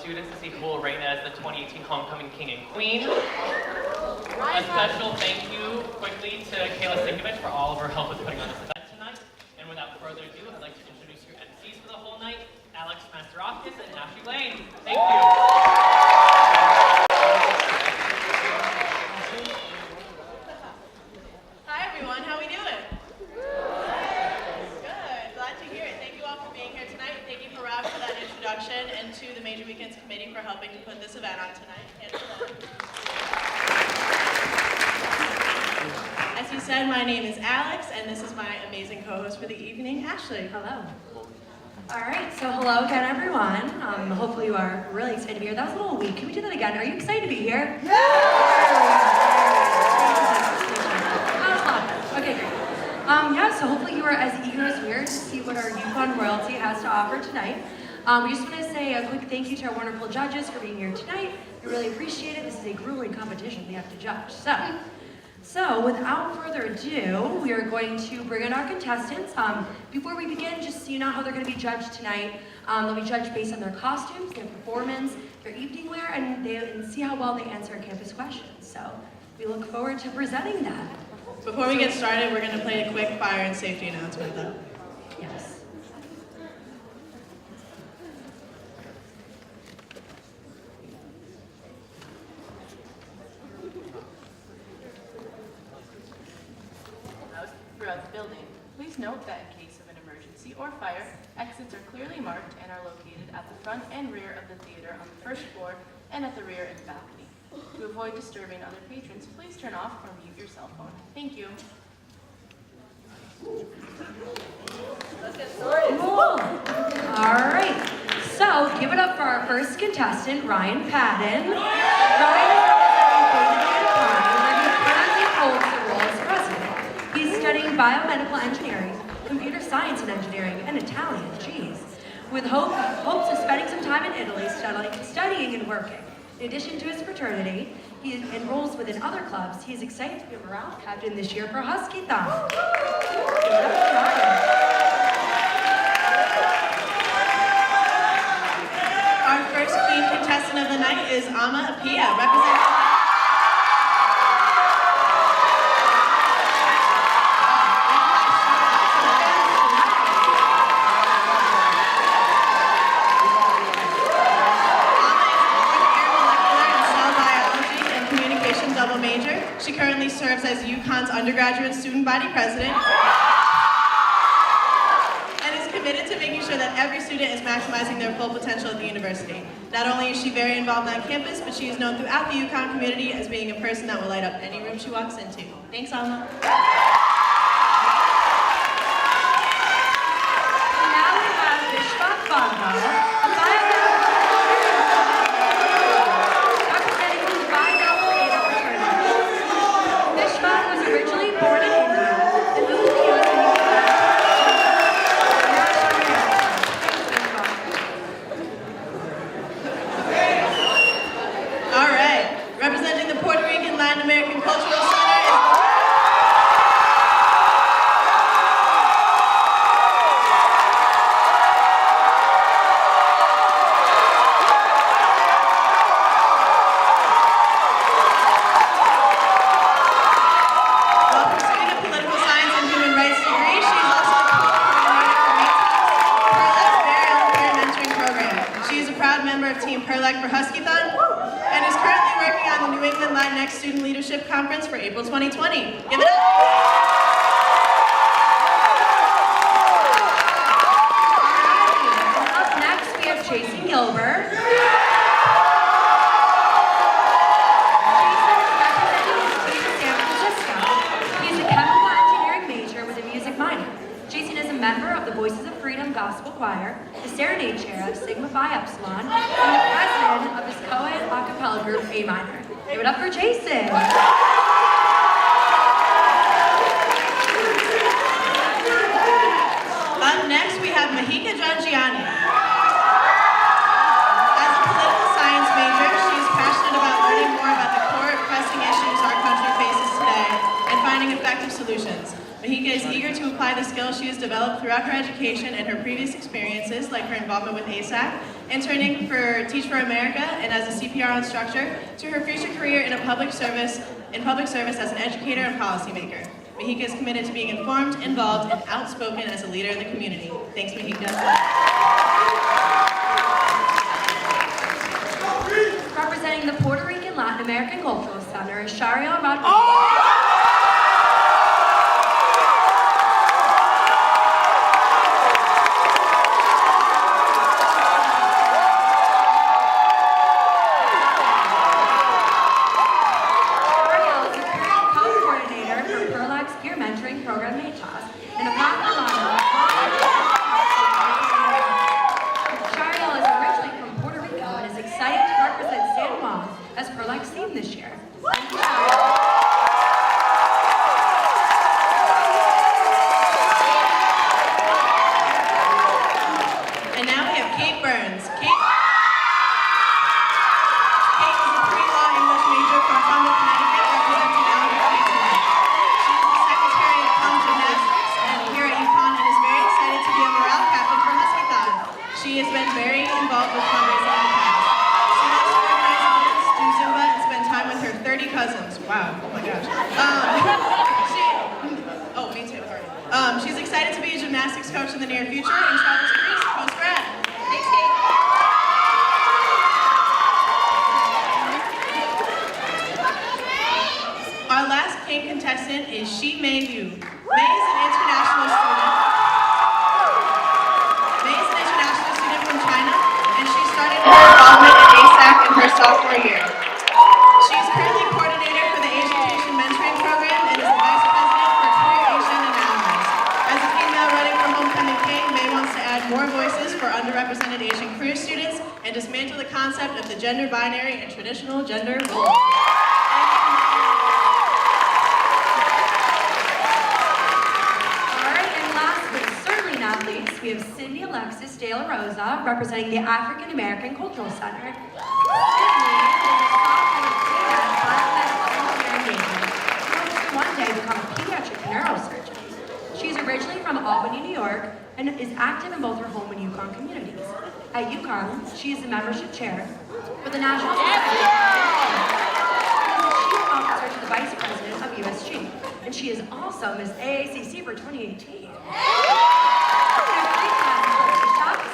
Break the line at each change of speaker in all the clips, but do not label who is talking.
Students to see who will reign as the 2018 Homecoming King and Queen. A special thank you quickly to Kayla Sinkovich for all of her help with putting on this event tonight. And without further ado, I'd like to introduce your MCs for the whole night, Alex Masterakis and Ashley Lane. Thank you.
Hi everyone, how we doing? Good, glad to hear it. Thank you all for being here tonight. Thank you for Rob for that introduction, and to the Major Weekends Committee for helping to put this event on tonight. As you said, my name is Alex, and this is my amazing co-host for the evening, Ashley.
Hello. All right, so hello again, everyone. Hopefully you are really excited to be here. That was a little weak. Can we do that again? Are you excited to be here? Yeah! That was fun. Okay, great. Yeah, so hopefully you are as eager as we are to see what our UConn royalty has to offer tonight. We just want to say a quick thank you to our wonderful judges for being here tonight. We really appreciate it. This is a grueling competition we have to judge. So without further ado, we are going to bring in our contestants. Before we begin, just so you know how they're going to be judged tonight. They'll be judged based on their costumes, their performance, their evening wear, and see how well they answer campus questions. So we look forward to presenting that.
Before we get started, we're going to play a quick fire and safety announcement, though.
Yes.
Throughout the building. Please note that in case of an emergency or fire, exits are clearly marked and are located at the front and rear of the theater on the first floor and at the rear and balcony. To avoid disturbing other patrons, please turn off or mute your cell phone. Thank you.
Let's get started.
Cool. All right. So give it up for our first contestant, Ryan Padden. Ryan is representing Pagent, where he currently holds the role as president. He's studying biomedical engineering, computer science and engineering, and Italian, with hopes of spending some time in Italy studying and working. In addition to his fraternity, he enrolls within other clubs. He is excited to be a morale captain this year for Husky-thon.
Our first queen contestant of the night is Alma, representing major. She currently serves as UConn's undergraduate student body president and is committed to making sure that every student is maximizing their full potential at the university. Not only is she very involved on campus, but she is known throughout the UConn community as being a person that will light up any room she walks into. Thanks, Alma.
Now we have Vishwat Banga, originally born in India and moved to the U.S.
All right, representing the Puerto Rican Latin American Cultural Center is for Husky-thon and is currently working on the New England Latinx Student Leadership Conference for April 2020. Give it up!
Up next, we have Jason Gilbert. Jason is representing his team in San Francisco. He is a chemical engineering major with a music minor. Jason is a member of the Voices of Freedom Gospel Choir, the Serenade Chair of Sigma Phi Epsilon, and the president of his co-ed a cappella group A Minor. Give it up for Jason.
Up next, we have Mahika Jangiani. As a political science major, she is passionate about learning more about the core pressing issues our country solutions. Mahika is eager to apply the skills she has developed throughout her education and her previous experiences, like her involvement with ASAC, interning for Teach for America and as a CPR instructor, to her future career in public service as an educator and policymaker. Mahika is committed to being informed, involved, and outspoken as a leader in the community. Thanks, Mahika.
Representing the Puerto Rican Latin American Cultural Center is Shariel Rodriguez. This year.
And now we have Kate Burns. Kate is a pre-law English major from Concord, Connecticut, representing Alma tonight. She is the secretary of Comm Gymnastics and here at UConn and is very excited to be a morale captain for Husky-thon. She has been very involved with fundraising in the past. She loves to organize events, do Zumba, and spend time with her 30 cousins. Wow, oh my gosh. Me too, sorry. She's excited to be a gymnastics coach in the near future and travel to Greece post-grad. Thanks, Kate. Our last pink contestant is Shi Mei Liu. Mei is an international student. Mei is an international student from China, and she started her involvement in ASAC in her sophomore year. She is currently coordinator for the Asian Asian Mentoring Program and is the vice president for Career Asian and Allies. As a female running for Homecoming King, Mei wants to add more voices for underrepresented Asian career students and dismantle the concept of the gender binary and traditional gender roles.
We have Cindy Alexis De La Rosa, representing the African American Cultural Center. Cindy hopes to one day become a pediatric neurosurgeon. She is originally from Albany, New York, and is active in both her home and UConn communities. At UConn, she is the membership chair for the National Society of She is the chief officer to the vice president of USG, and she is also Miss AACC for 2018.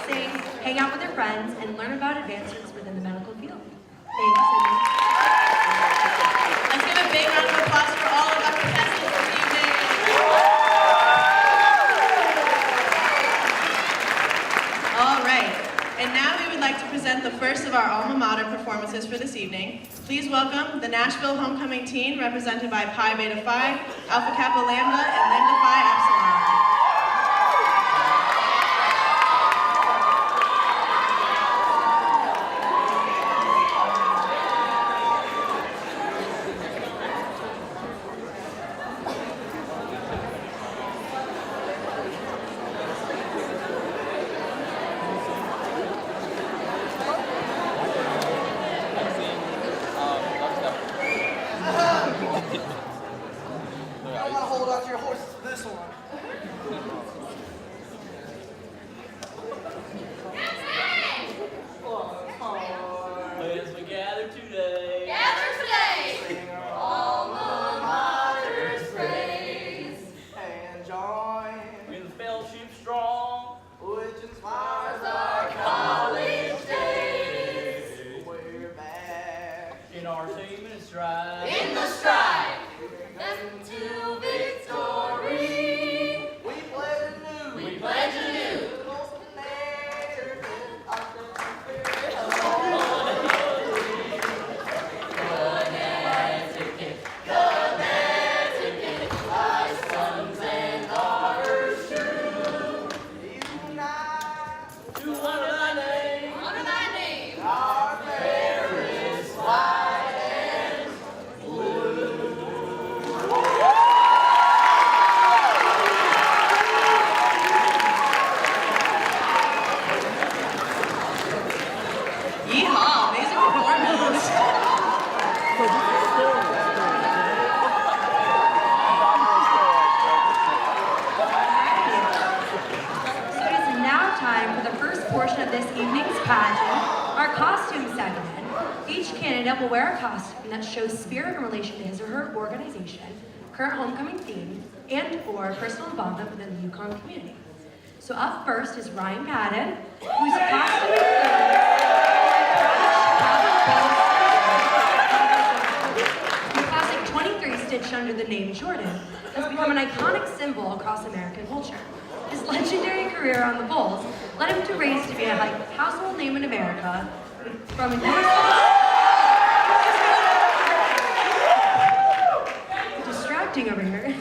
Sing, hang out with their friends, and learn about advancements within the medical field. Thanks, Cindy.
Let's give a big round of applause for all of our contestants this evening. All right, and now we would like to present the first of our alma mater performances for this evening. Please welcome the Nashville Homecoming Teen, represented by Pi Beta Phi, Alpha Kappa Lambda, and Lambda Phi Epsilon.
To victory, we pledge
Pagent, our costume segment. Each candidate will wear a costume that shows spirit in relation to his or her organization, current homecoming theme, and/or personal involvement within the Yukon community. So up first is Ryan Patton, whose costume the classic 23 stitched under the name Jordan has become an iconic symbol across American culture. His legendary career on the Bulls led him to raise to be a household name in America from a distracting over here.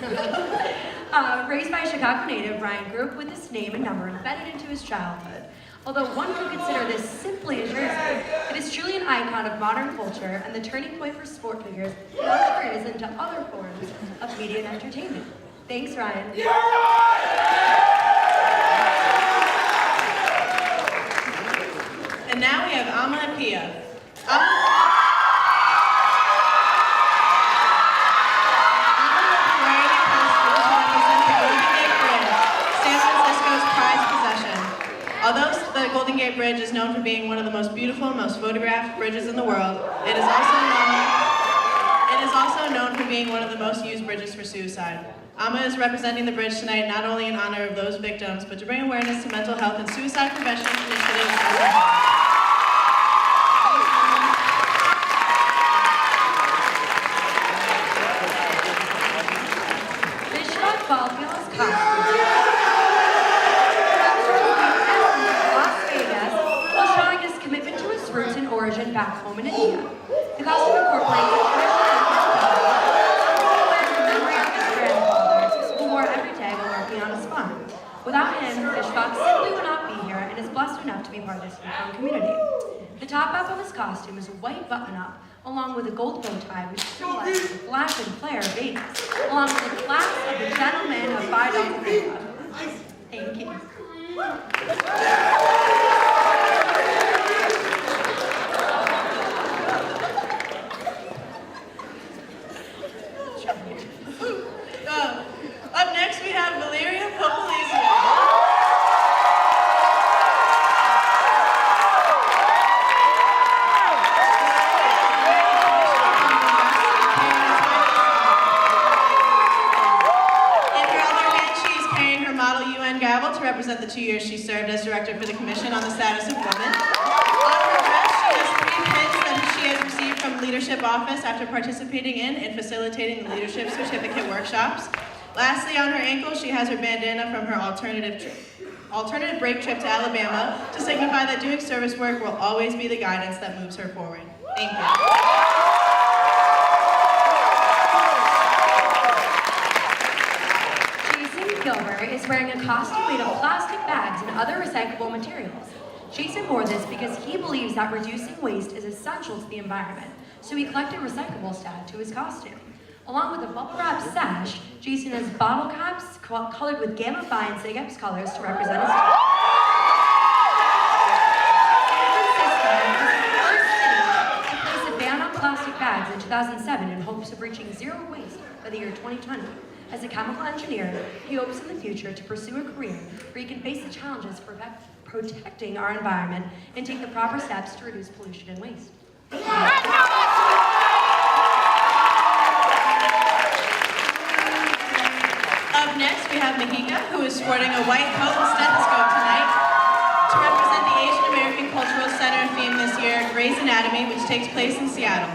Raised by a Chicago native, Ryan grew up with this name and number embedded into his childhood. Although one could consider this simply a jersey, it is truly an icon of modern culture and the turning point for sport figures who launch careers into other forms of media and entertainment. Thanks, Ryan.
And now we have Alma and Pia. Although the Golden Gate Bridge is known for being one of the most beautiful, most photographed bridges in the world, it is also known for being one of the most used bridges for suicide. Alma is representing the bridge tonight not only in honor of those victims, but to bring awareness to mental health and suicide prevention initiatives as a whole.
Origin back home in India. The costume incorporates the memory of his grandfather, who wore every day while working on his farm. Without him, Fishbox simply would not be here and is blessed enough to be part of this Yukon community. The top half of his costume is a white button-up, along with a gold bow tie, which symbolizes the flash and flare of Vegas, along with the class of the gentleman of $5. Thank you.
Up next we have Valeria Popolizio. In her other hand, she is carrying her Model UN gavel to represent the 2 years she served as director for the Commission on the Status of Women. On her dress, she has 3 pins that she has received from Leadership Office after participating in and facilitating the Leadership Certificate workshops. Lastly, on her ankle, she has her bandana from her alternative break trip to Alabama to signify that doing service work will always be the guidance that moves her forward. Thank you.
Jason Gilbert is wearing a costume made of plastic bags and other recyclable materials. Jason wore this because he believes that reducing waste is essential to the environment, so he collected recyclables to add to his costume. Along with a bubble wrap sash, Jason has bottle caps colored with Gamma Phi and SIGEP's colors to represent his team. San Francisco was the first city to place a ban on plastic bags in 2007 in hopes of reaching zero waste by the year 2020. As a chemical engineer, he hopes in the future to pursue a career where he can face the challenges of protecting our environment and take the proper steps to reduce pollution and waste.
Up next, we have Mahika, who is sporting a white coat and stethoscope tonight to represent the Asian American Cultural Center theme this year, Grey's Anatomy, which takes place in Seattle.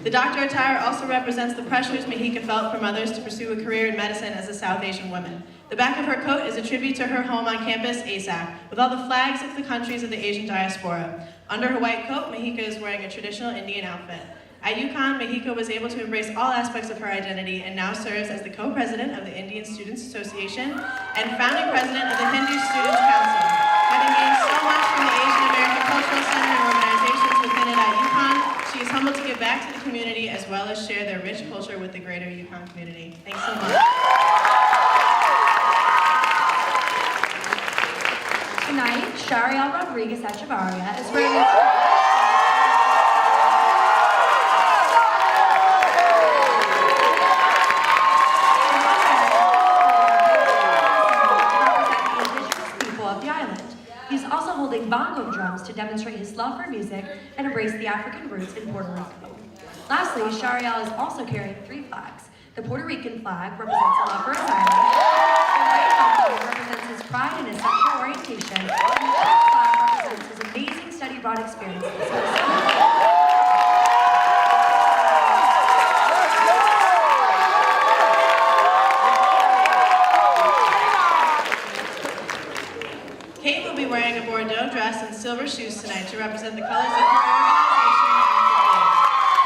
The doctor attire also represents the pressures Mahika felt from others to pursue a career in medicine as a South Asian woman. The back of her coat is a tribute to her home on campus, ASAC, with all the flags of the countries of the Asian diaspora. Under her white coat, Mahika is wearing a traditional Indian outfit. At UConn, Mahika was able to embrace all aspects of her identity and now serves as the co-president of the Indian Students Association and founding president of the Hindu Students Council. Having gained so much from the Asian American Cultural Center and organizations within it at UConn, she is humbled to give back to the community as well as share their rich culture with the greater UConn community. Thanks so much.
Tonight, Shariel Rodriguez Echevarria is wearing a bongo drums Bahamas to demonstrate his love for music and embrace the African roots in Puerto Rico. Lastly, Shariel is also carrying 3 flags. The Puerto Rican flag represents a love for his island, the white flag represents his pride and his sexual orientation, and the black flag represents his amazing study abroad experiences.
Kate will be wearing a Bordeaux dress and silver shoes tonight to represent the colors of her organization, Alpha.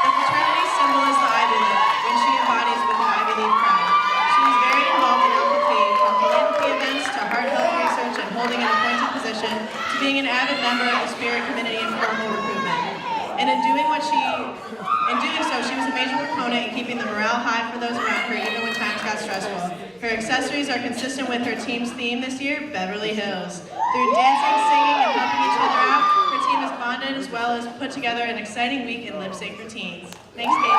The fraternity symbol is the Ivy Leaf, which she embodies with an Ivy Leaf pride. She is very involved in Alpha Phi, from philanthropy events to heart health research and holding an appointed position to being an avid member of the Spirit Community and formal recruitment. And in doing so, she was a major proponent in keeping the morale high for those around her, even when times got stressful. Her accessories are consistent with her team's theme this year, Beverly Hills. Through dancing, singing, and helping each other out, her team has bonded as well as put together an exciting week in lip sync routines. Thanks, Kate.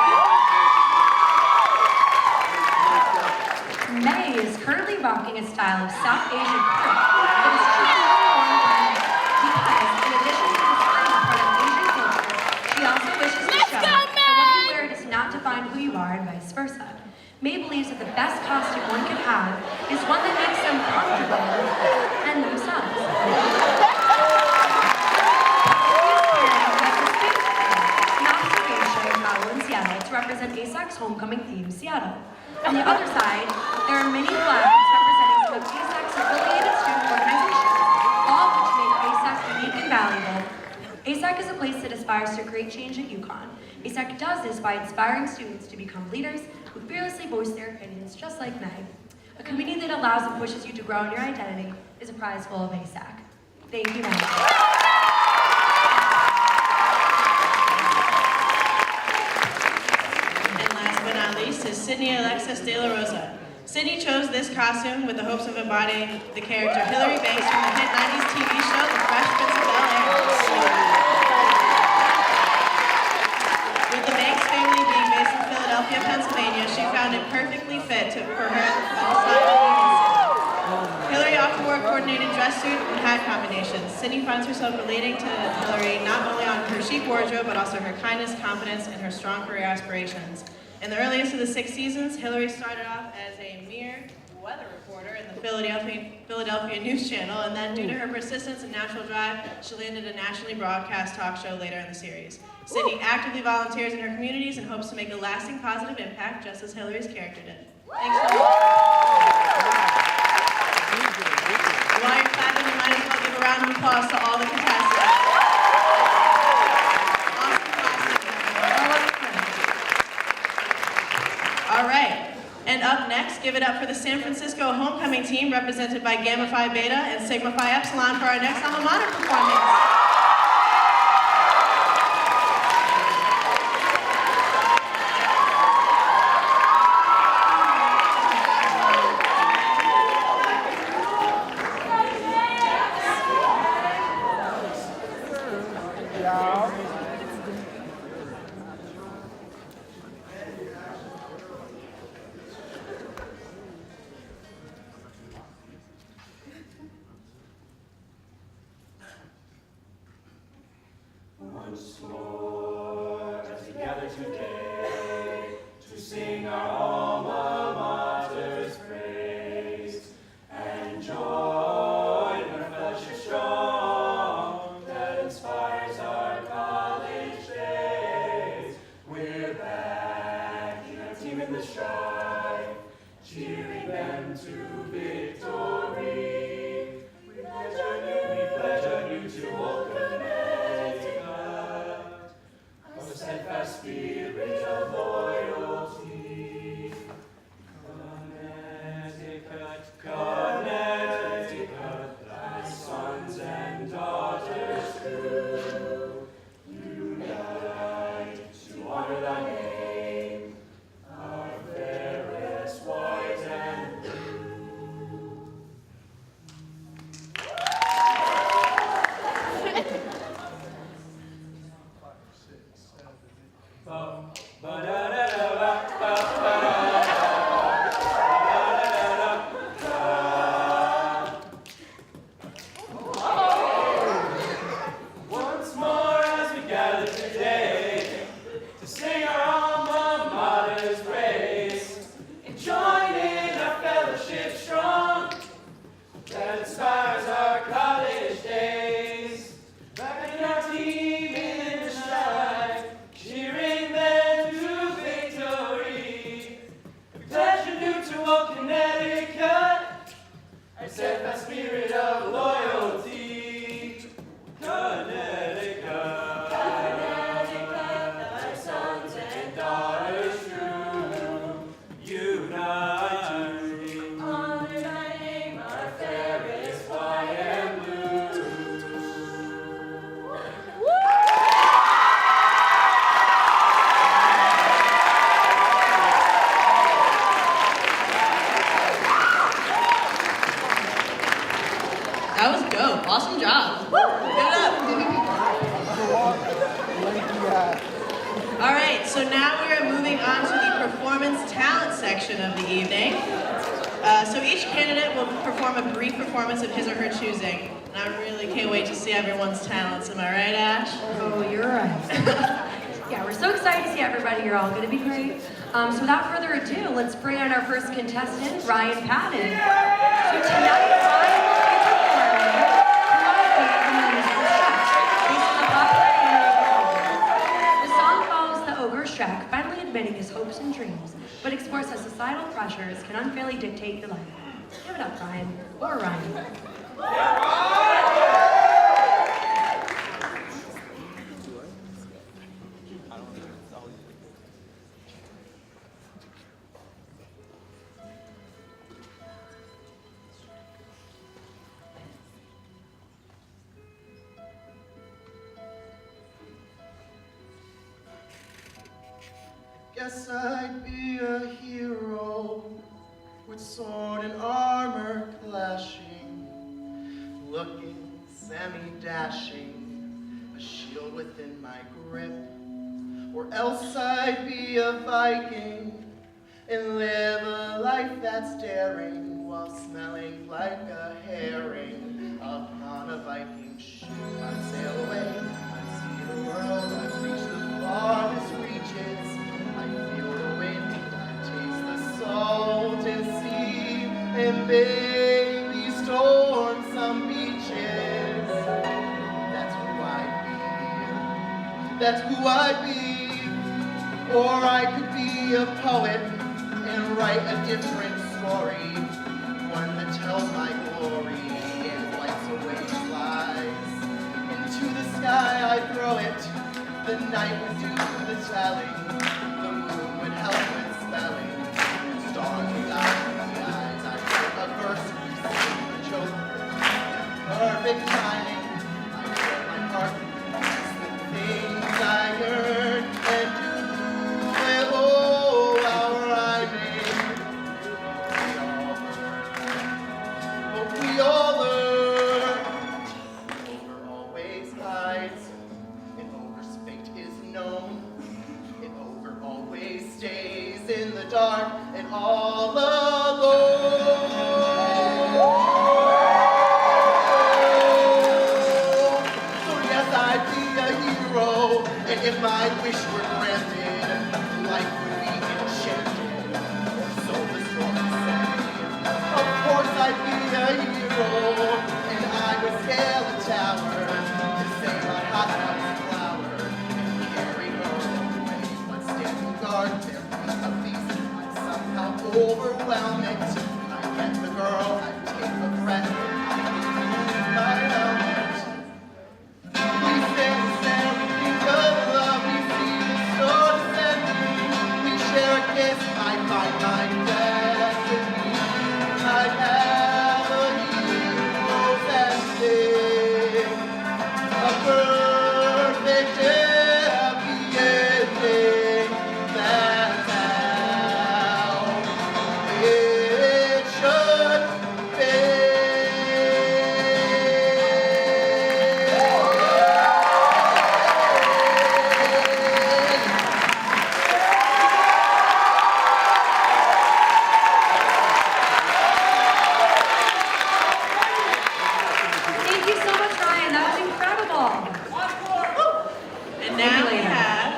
May is currently rocking a style of South Asian print that is traditionally worn because, in addition to being a part of Asian culture, she also wishes to show that what you wear does not define who you are and vice versa. May believes that the best costume one can have is one that makes them comfortable and themselves. An observation towel in Seattle to represent ASAC's homecoming theme, Seattle. On the other side, there are many flags representing some of ASAC's affiliated student organizations, all of which make ASAC unique and valuable. ASAC is a place that aspires to create change at UConn. ASAC does this by inspiring students to become leaders who fearlessly voice their opinions, just like May. A community that allows and pushes you to grow in your identity is a prize full of ASAC. Thank you, May.
Is Sydney Alexis De La Rosa. Sydney chose this costume with the hopes of embodying the character Hillary Banks from the hit 90s TV show The Fresh Prince of Bel-Air. With the Banks family being based in Philadelphia, Pennsylvania, she found it perfectly fit for her Hillary often wore a coordinated dress suit and hat combinations. Sydney finds herself relating to Hillary not only on her chic wardrobe, but also her kindness, confidence, and her strong career aspirations. In the earliest of the 6 seasons, Hillary started off as a mere weather reporter in the Philadelphia News Channel, and then due to her persistence and natural drive, she landed a nationally broadcast talk show later in the series. Sydney actively volunteers in her communities and hopes to make a lasting positive impact, just as Hillary's character did. Thanks for While you're clapping, we might as well give a round of applause to all the contestants. All right, and up next, give it up for the San Francisco homecoming team represented by Gamma Phi Beta and Sigma Phi Epsilon for our next alma mater performance.
Once more, as we gather today to sing our alma mater's praise and join our fellowship strong that inspires our college days. We're backing our team in the strife, cheering them to victory. We pledge anew to hold steadfast spirit of loyalty. Connecticut, thy sons and daughters true, unite to honor thy name, our fairest white and blue.
section of the evening. So each candidate will perform a brief performance of his or her choosing. And I really can't wait to see everyone's talents. Am I right, Ash?
Oh, you're right. Yeah, we're so excited to see everybody. You're all going to be great. So without further ado, let's bring on our first contestant, Ryan Patton. So tonight, Ryan will be performing Commodity the Musical Shack, based on the popular anime. The song follows the ogre Shrek finally admitting his hopes and dreams, but explores how societal pressures can unfairly dictate your life. Give it up, Ryan. Or Ryan.
Guess I'd be a hero with sword and armor clashing, looking semi-dashing, a shield within my grip. Or else I'd be a Viking and live a life that's daring while smelling like a herring upon a Viking ship. I'd sail away, I'd see the world, I'd reach the farthest reaches. I feel the wind, I taste the salt and sea, and baby storm some beaches. That's who I'd be. That's who I'd be. Or I could be a poet and write a different story, one that tells my glory and wipes away its lies. Into the sky I throw it, the night would do the telling, the moon would help with spelling, and stars would die in the eyes. I write a verse, a joke, perfect timing. I fill my heart with the things I yearn and do. Oh, how rhyming. We all learn. Ogre always hides. An ogre's fate is known. An ogre always stays in the dark and all alone. So yes, I'd be a hero, and if my wish were granted, life would be enchanted, or so the stories say. Of course I'd be a hero, and I would scale a tower to save a hot house flower and carry her away. But standing guard, there be a beast, I'd somehow overwhelm it. I get the girl, I take a breath, I lose my helmet. We stand there, we think of love, we see the stars ascending. We share a kiss, I find my destiny. I'd have a hero's ending, a perfect happy ending. That's how it should be.
Thank you so much, Ryan. That was incredible.
And now we have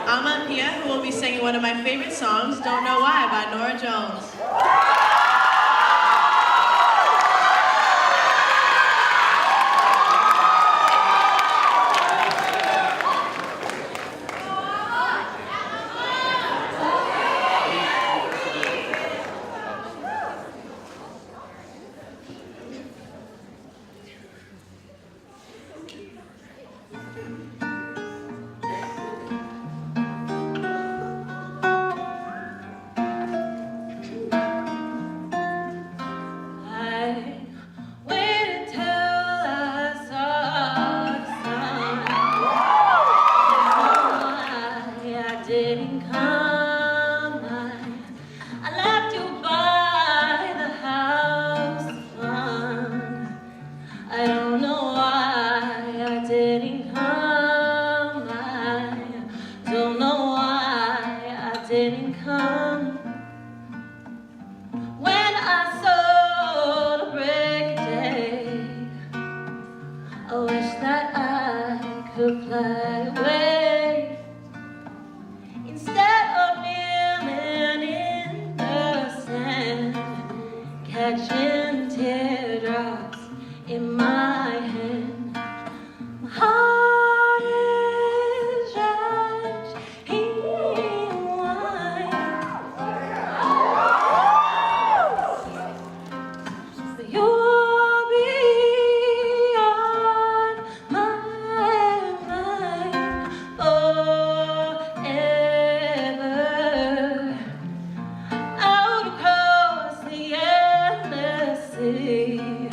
Alma and Pia, who will be singing one of my favorite songs, Don't Know Why, by Nora Jones.
Don't
catching teardrops in my hand. My heart is wrapped in wine. But you'll be on my mind forever. Out across the endless sea,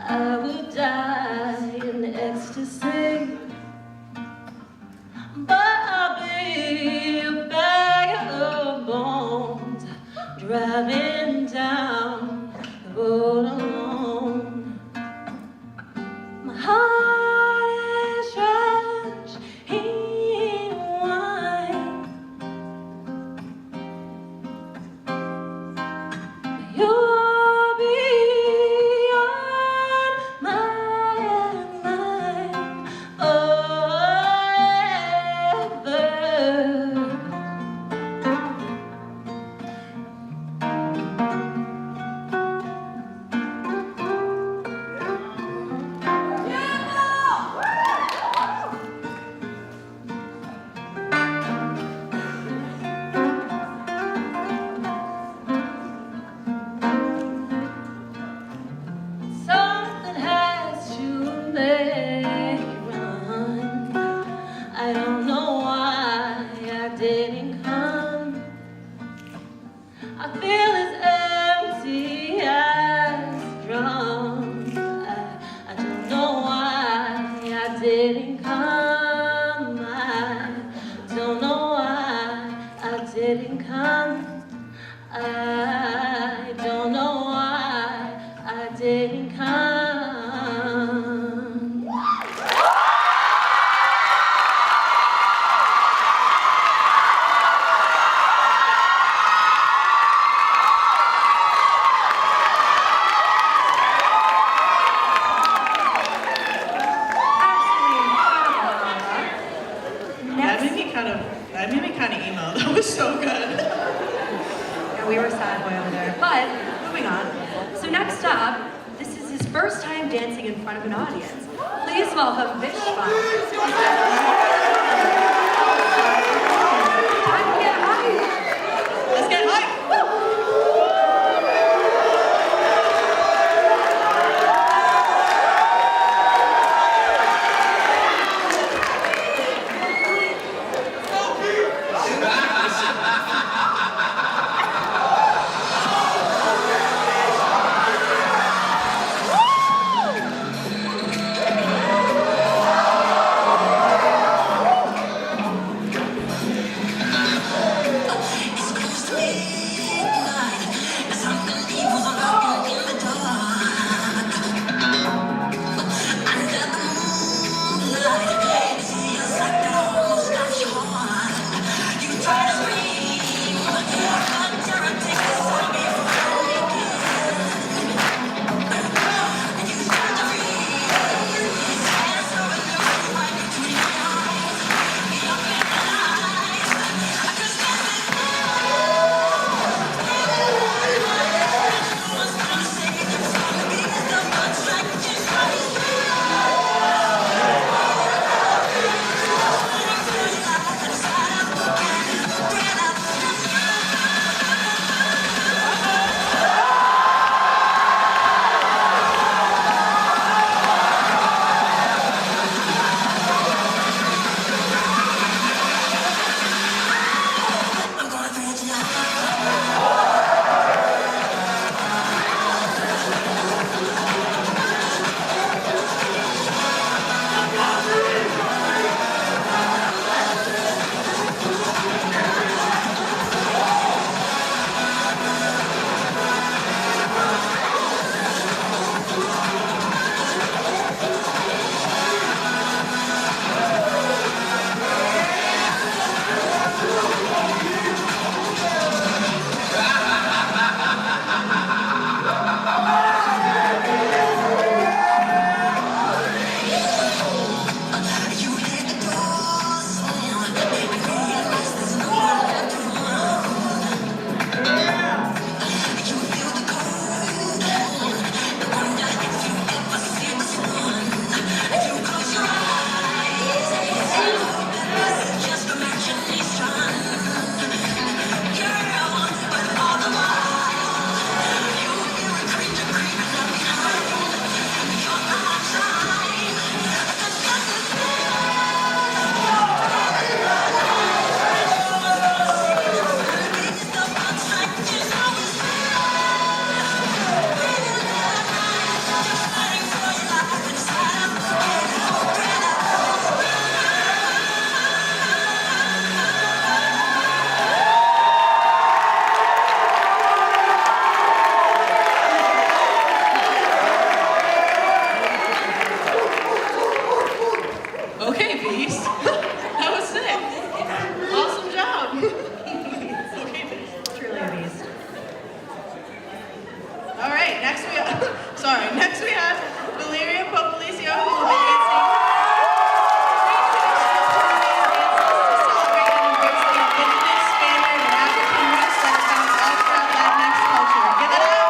I will die in ecstasy, but I'll be a bag of bones driving down the road alone. My heart is wrapped in wine. You'll be on my mind forever. Something has to make it run. I don't know why I didn't come. I feel as empty as a drum. I don't know why I didn't come. I don't know why I didn't come. I don't know why I didn't come.
That made me kind of emo. That was so good.
Yeah, we were sad boy over there. But moving on. So next up, this is his first time dancing in front of an audience. Please welcome Vishwa.
Let's get hype. Next we have Valeria Popolicio, who will be dancing to celebrate and embrace the indigenous, Spaniard, and African roots that are found all throughout Latinx culture. Give it up!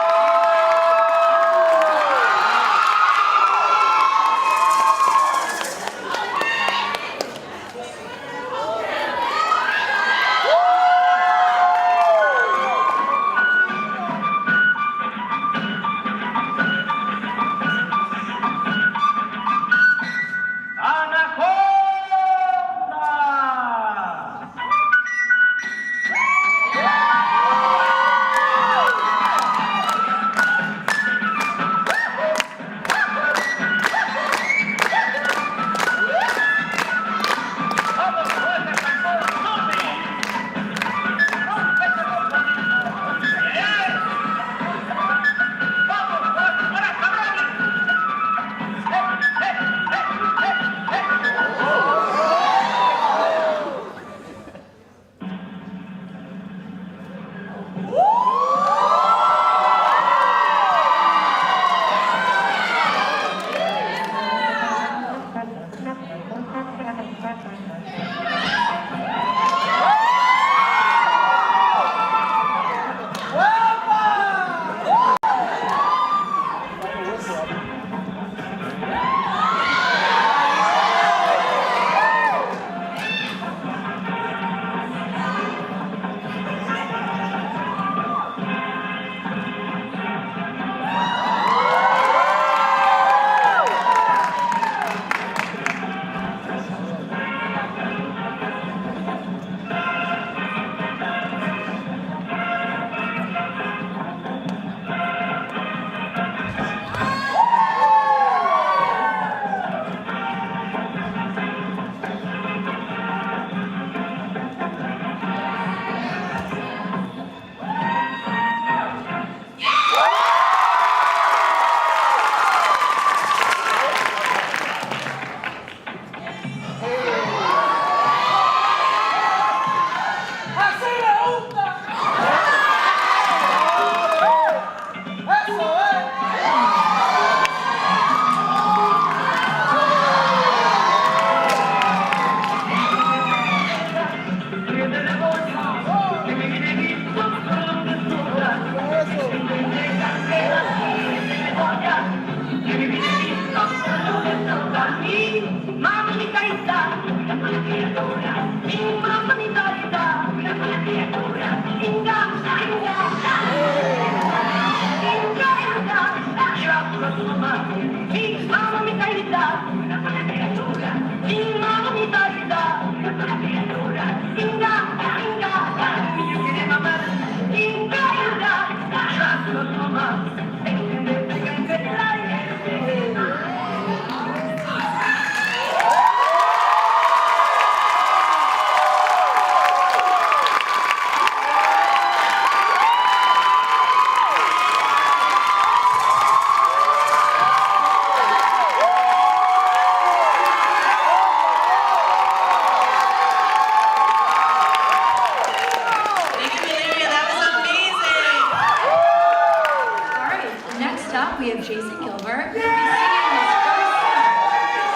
We have Jason Gilbert, who will be singing his first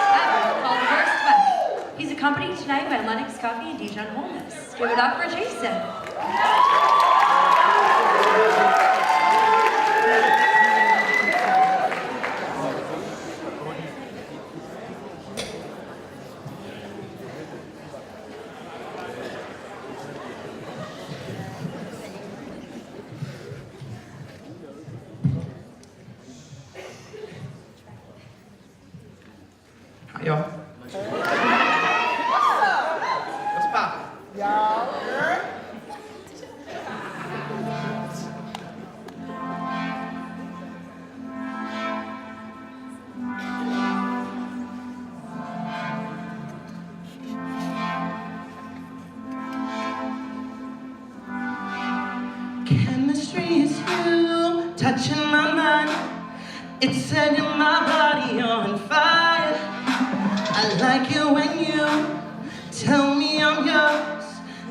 song ever called Worst Wet. He's accompanied tonight by Lennox Coffey and Dijon Holness. Give it up for Jason.
Yo. What's poppin'?
Chemistry is you, touching my mind. It's setting my body on fire. I like it when you tell me I'm yours.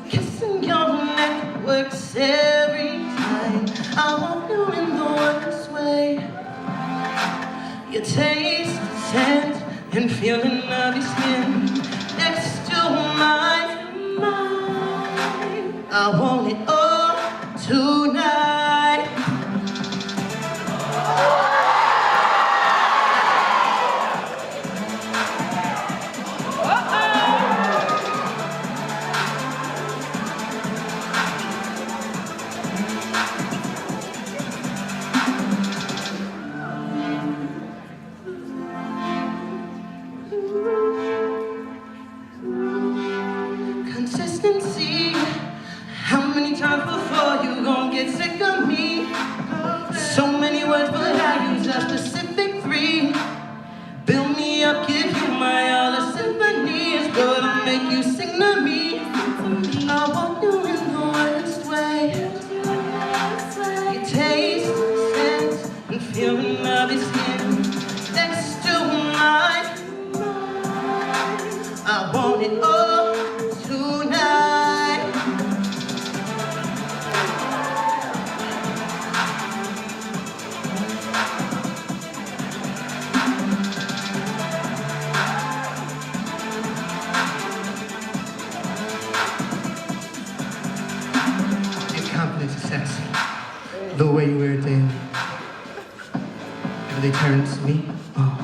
Kissing your neck works every time. I want you in the worst way. Your taste, scent, and feeling of your skin next to mine. I want it all tonight. Consistency. How many times before you gon' get sick of me? So many words, but I use a specific three. Build me up, give you my all. The symphony is gonna make you sing to me. I want you in the worst way. Your taste, scent, and feeling of your skin next to mine. I want it all tonight. Your confidence is sexy. The way you wear it daily. It really turns me on.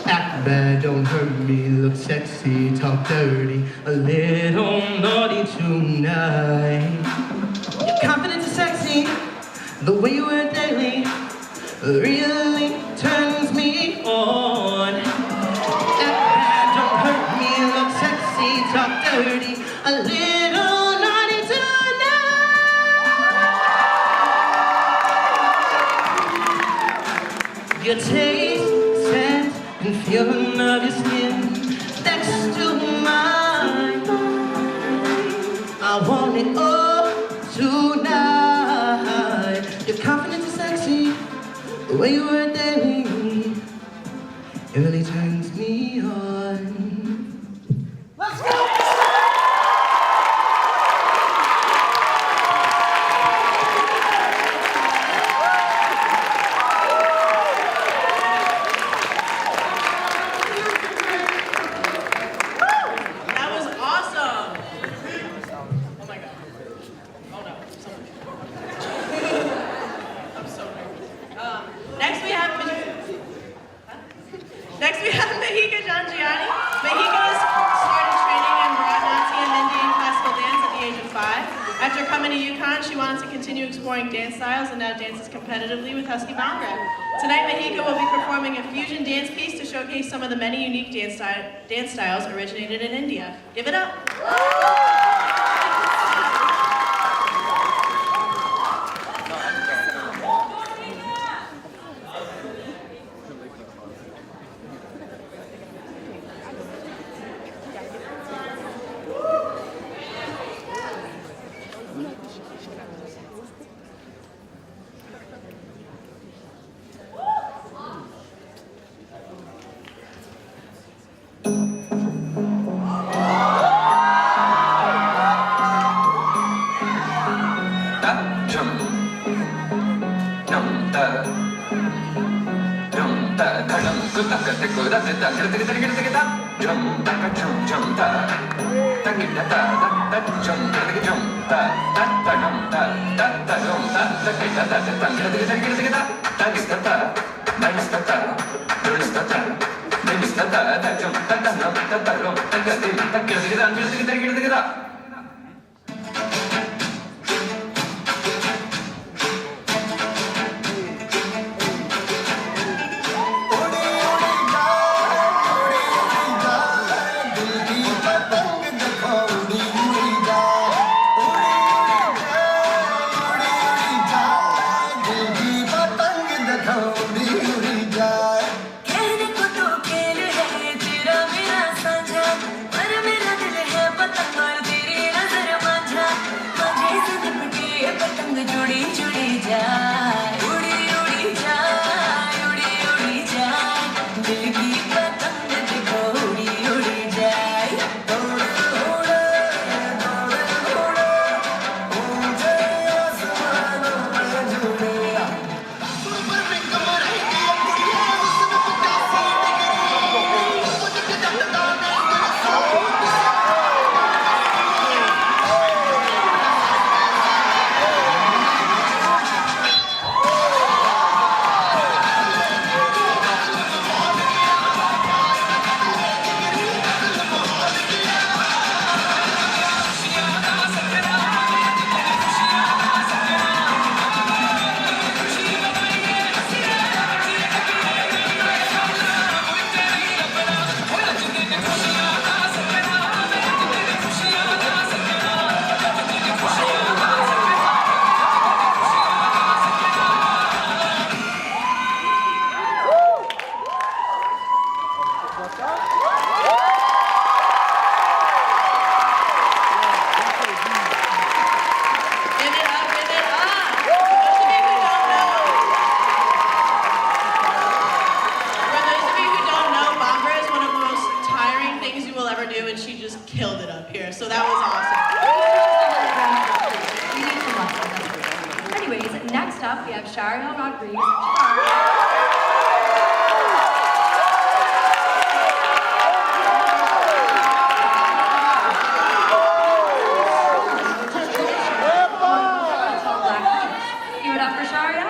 Act bad, don't hurt me. Look sexy, talk dirty. A little naughty tonight. Your confidence is sexy. The way you wear it daily really turns me on. Act bad, don't hurt me. Look sexy, talk dirty. A little naughty tonight. Your taste, scent, and feeling of your skin next to mine. I want it all tonight. Your confidence is sexy. The way you wear it daily, it really turns me on. Let's go!
That was awesome. Oh my God. Oh no. I'm so nervous. Next we have Mahika Jangiani. Mahika started training in Bharatanatyam and Indian classical dance at the age of 5. After coming to UConn, she wanted to continue exploring dance styles and now dances competitively with Husky Bhangra. Tonight, Mahika will be performing a fusion dance piece to showcase some of the many unique dance styles originated in India. Give it up.
Next up, we have Shariel Rodriguez and Jabari. Give it up for Shariel.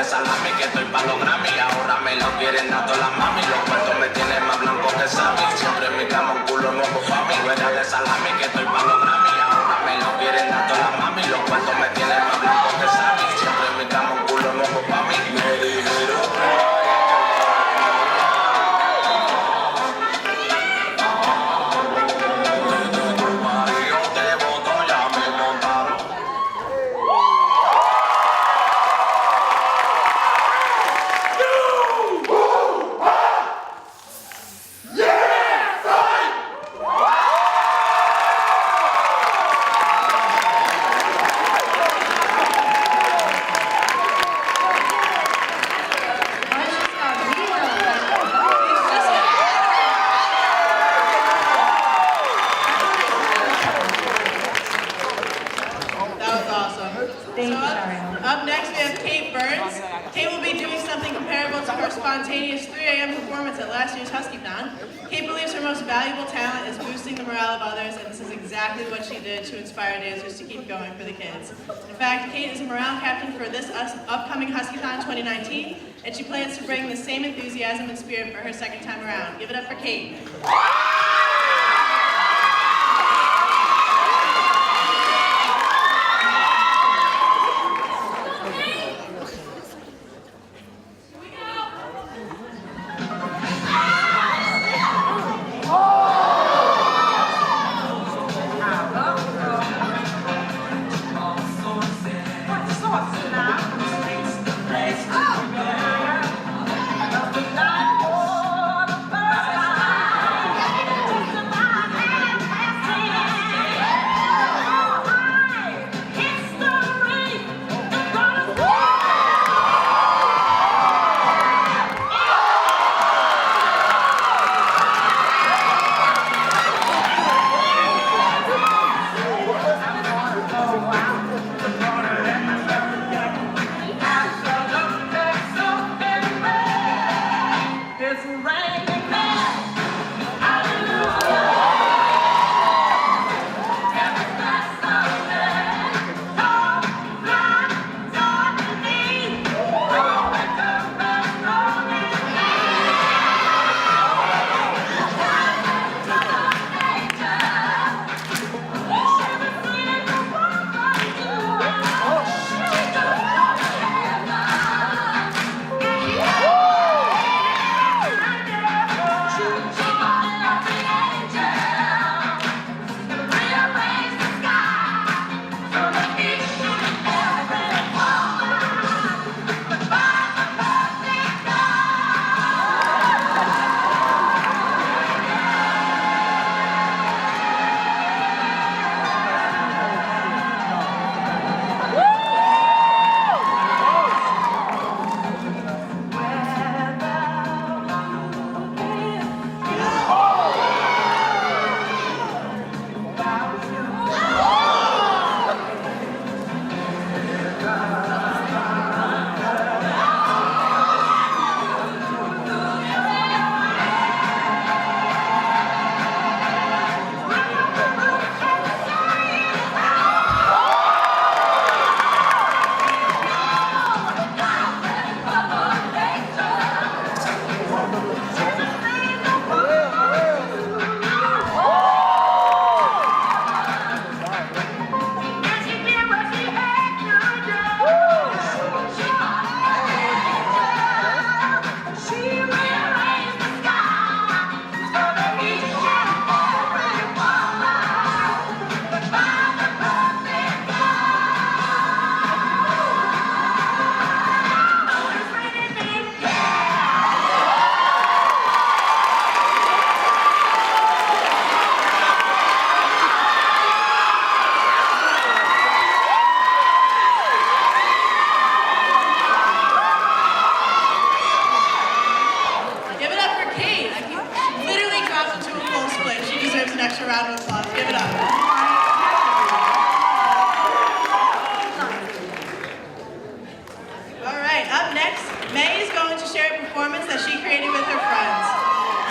Salami que estoy pa' los Grammy, ahora me lo quieren dando la mami. Los cuartos me tienen más blanco que Sammy. Siempre en mi cama un culo nuevo pa' mí. Fuera de salami que estoy pa' los Grammy, ahora me lo quieren dando la mami. Los cuartos me tienen más blanco que Sammy. Siempre en mi cama un culo nuevo pa' mí. Me dijeron
Up next, we have Kate Burns. Kate will be doing something comparable to her spontaneous 3 a.m. performance at last year's Huskython. Kate believes her most valuable talent is boosting the morale of others, and this is exactly what she did to inspire dancers to keep going for the kids. In fact, Kate is a morale captain for this upcoming Huskython 2019, and she plans to bring the same enthusiasm and spirit for her second time around. Give it up for Kate. up next, May is going to share a performance that she created with her friends.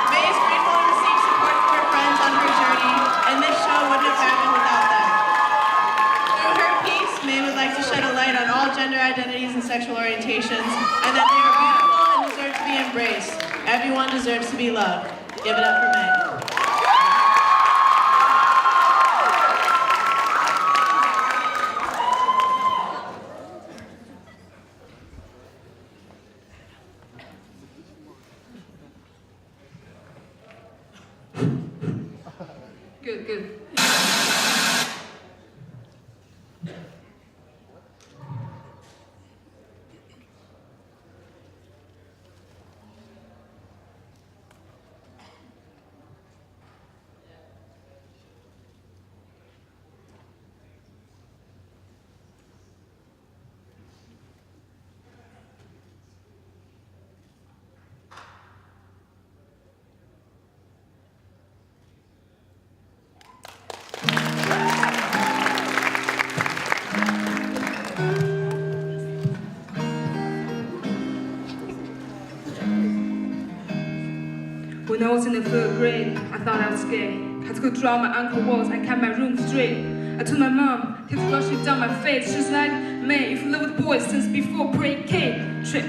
May is grateful to receive support from her friends on her journey, and this show wouldn't have happened without them. Through her piece, May would like to shed a light on all gender identities and sexual orientations, and that they are beautiful and deserve to be embraced. Everyone deserves to be loved. Give it up for May.
Good. When I was in the 3rd grade, I thought I was gay. Had to go draw my ankle walls and kept my room straight. I told my mom, tears rushing down my face. She's like, May, you've lived with boys since before pre-K trip.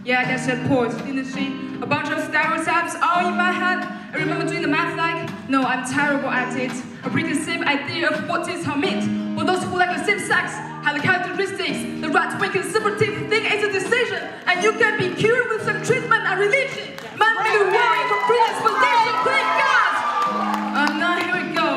Yeah, I guess she had pours, didn't she? A bunch of stereotypes all in my head. I remember doing the math like, no, I'm terrible at it. A preconceived idea of what is how meant. But those who like the same sex have the characteristics. The right to make a conservative thing is a decision. And you can be cured with some treatment and religion. Man, be worried for predisposition, thank God! And now here we go.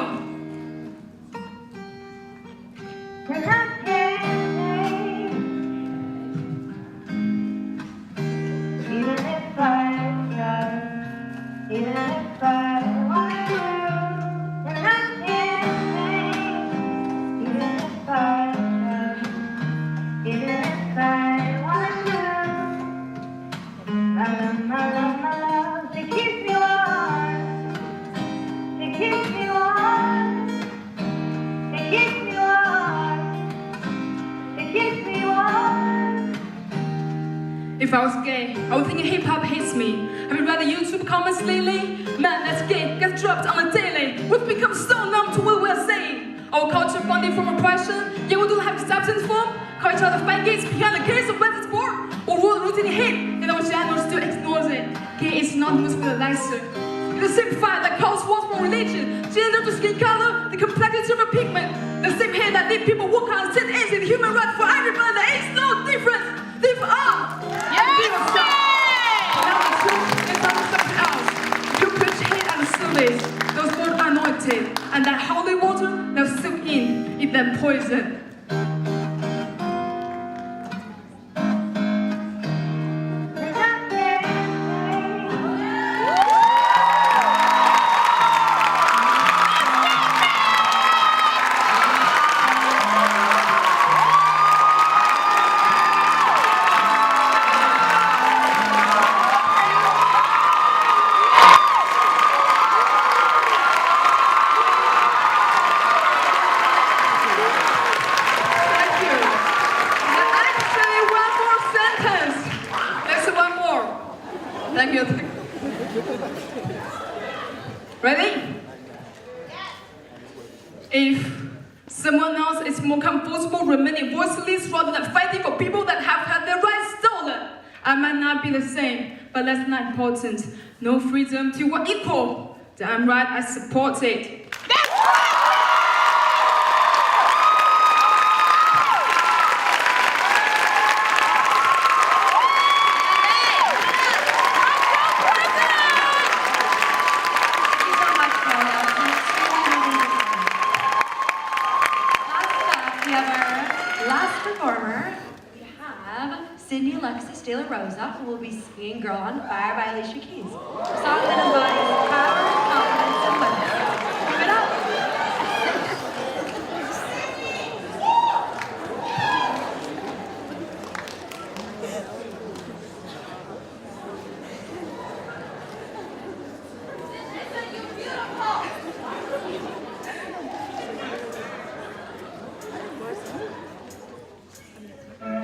If I was gay, I would think hip-hop hates me. Have you read the YouTube comments lately? Man, that's gay, gets dropped on a daily. We've become so numb to what we're saying. Our culture funding from oppression, yeah, we don't have acceptance form. Call each other fat gays behind the case of better sport. Or road routine hate, and our channel still ignores it. Gay is synonymous with a licer. The same fight that calls wars for religion, gender to skin color, the complexity of a pigment. The same hate that leave people walk on sit ends in human rights for everybody. There is no difference. Live up! Yes! Now the truth is on something else. You preach hate and service. Those words are anointed, and that holy water they'll soak in them poison. Ready? If someone else is more comfortable remaining voiceless rather than fighting for people that have had their rights stolen, I might not be the same, but that's not important. No freedom till we're equal. Damn right, I support it.
De La Rosa, who will be singing Girl on Fire by Alicia Keys. A song that embodies power, confidence, and women. Give it up!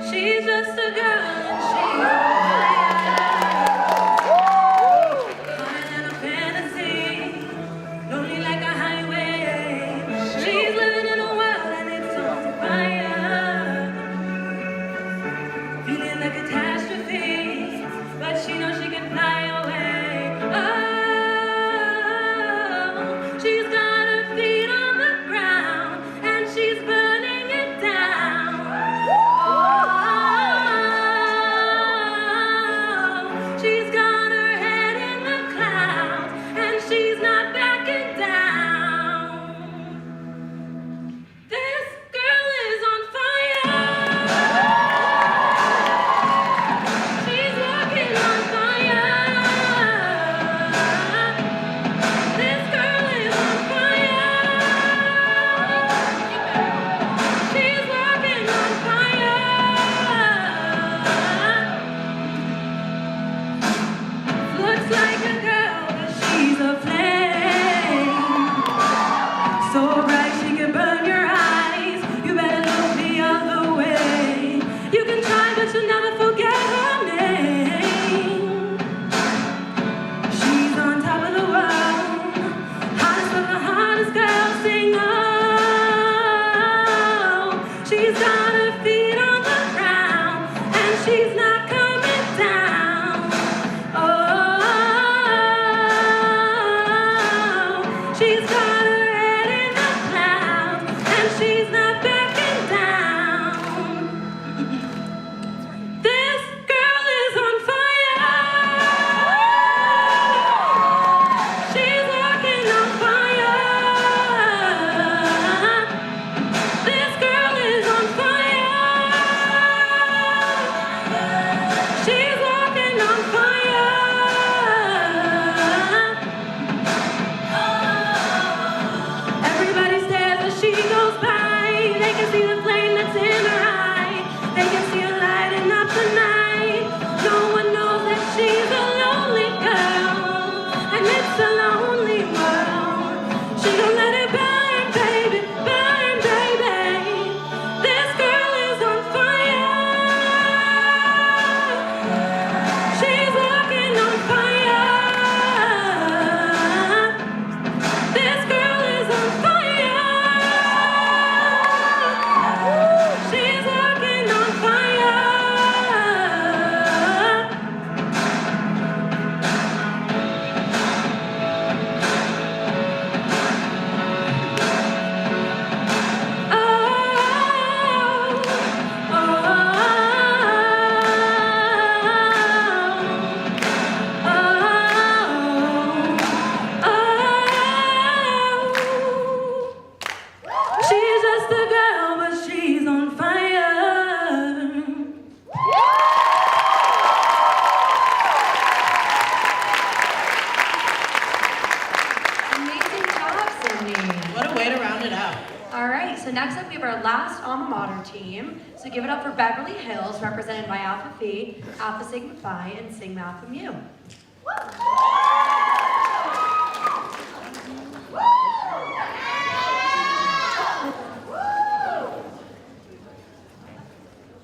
She's just a girl. a catastrophe, but she knows she can fly away. Oh, she's got her feet on the ground, and she's burning it down. Oh, she's got her head in the clouds, and she's not backing down. This girl is on fire. She's walking on fire. This girl is on fire. She's walking on fire. Looks like a girl, but she's a flame. So bright she can burn your eyes. You better look the other way. You can try, but you'll never forget her name. She's on top of the world, hottest of the hottest girls. Sing oh. She's got her feet on the ground, and she's not coming down. Oh, she's got her head in the clouds, and she's not backing down. This girl is on fire. She's walking on fire. This girl is on fire. She's walking on fire. Everybody stares as she goes by. They can see the flame that's in her eye. They can see her lighting up the night. No one knows that she's a lonely girl, and it's a lonely world. She gon' let it burn, baby, burn, baby. This girl is on fire. She's walking on fire. This girl is on fire. She's walking on fire. She's just a girl, but she's on fire.
Amazing job, Sydney.
What a way to round it out.
All right, so next up we have our last alma mater team. So give it up for Beverly Hills, represented by Alpha Phi, Alpha Sigma Phi, and Sigma Alpha Mu.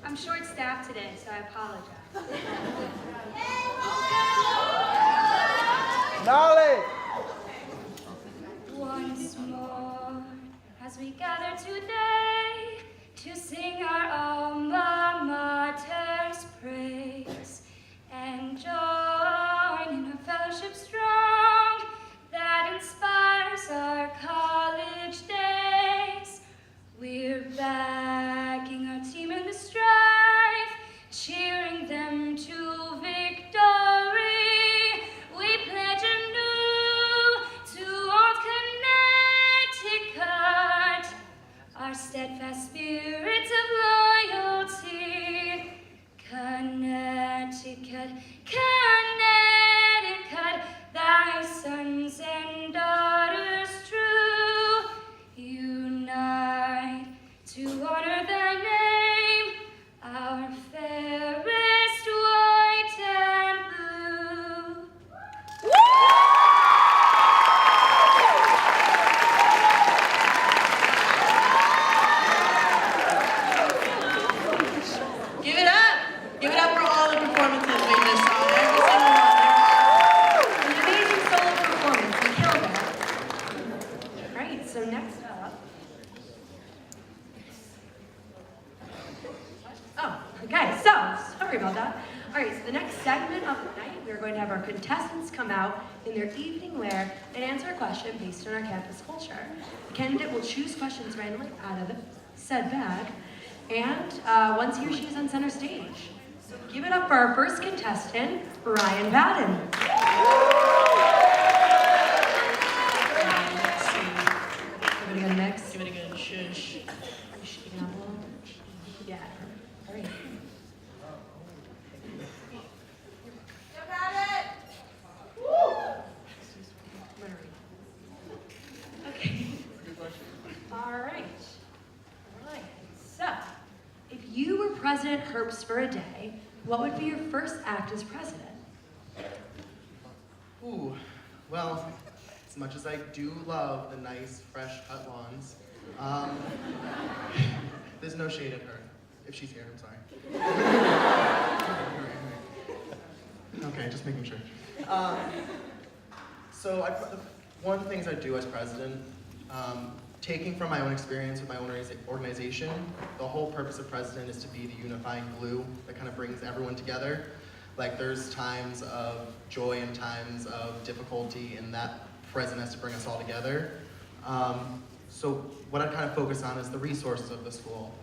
I'm short-staffed today, so I apologize.
Knowledge.
Once more, as we gather today to sing our alma mater's praise and join in a fellowship strong that inspires our college days. We're backing our team in the strife, cheering them to victory. We pledge anew to old Connecticut our steadfast spirits of loyalty. Connecticut, Connecticut, thy sons and daughters true, unite to honor thy name, our fairest white and blue.
Give it up. Give it up for all the performances we just saw. Every single one.
An amazing solo performance. We killed it. All right, so next up. Oh, okay, so, sorry. Sorry about that. All right, so the next segment of the night, we are going to have our contestants come out in their evening wear and answer a question based on our campus culture. The candidate will choose questions randomly out of said bag, and once he or she is on center stage. So give it up for our first contestant, Ryan Baden. Give it a good mix.
Give it a good shush.
Are you shaking up a little? Yeah. All right. Okay. All right. So, if you were President Herbst for a day, what would be your first act as president?
Ooh, well, as much as I do love the nice, fresh cut lawns, there's no shade at her. If she's here, I'm sorry. Okay, just making sure. So one of the things I do as president, taking from my own experience with my own organization, the whole purpose of president is to be the unifying glue that kind of brings everyone together. Like there's times of joy and times of difficulty, and that president has to bring us all together. So what I kind of focus on is the resources of the school.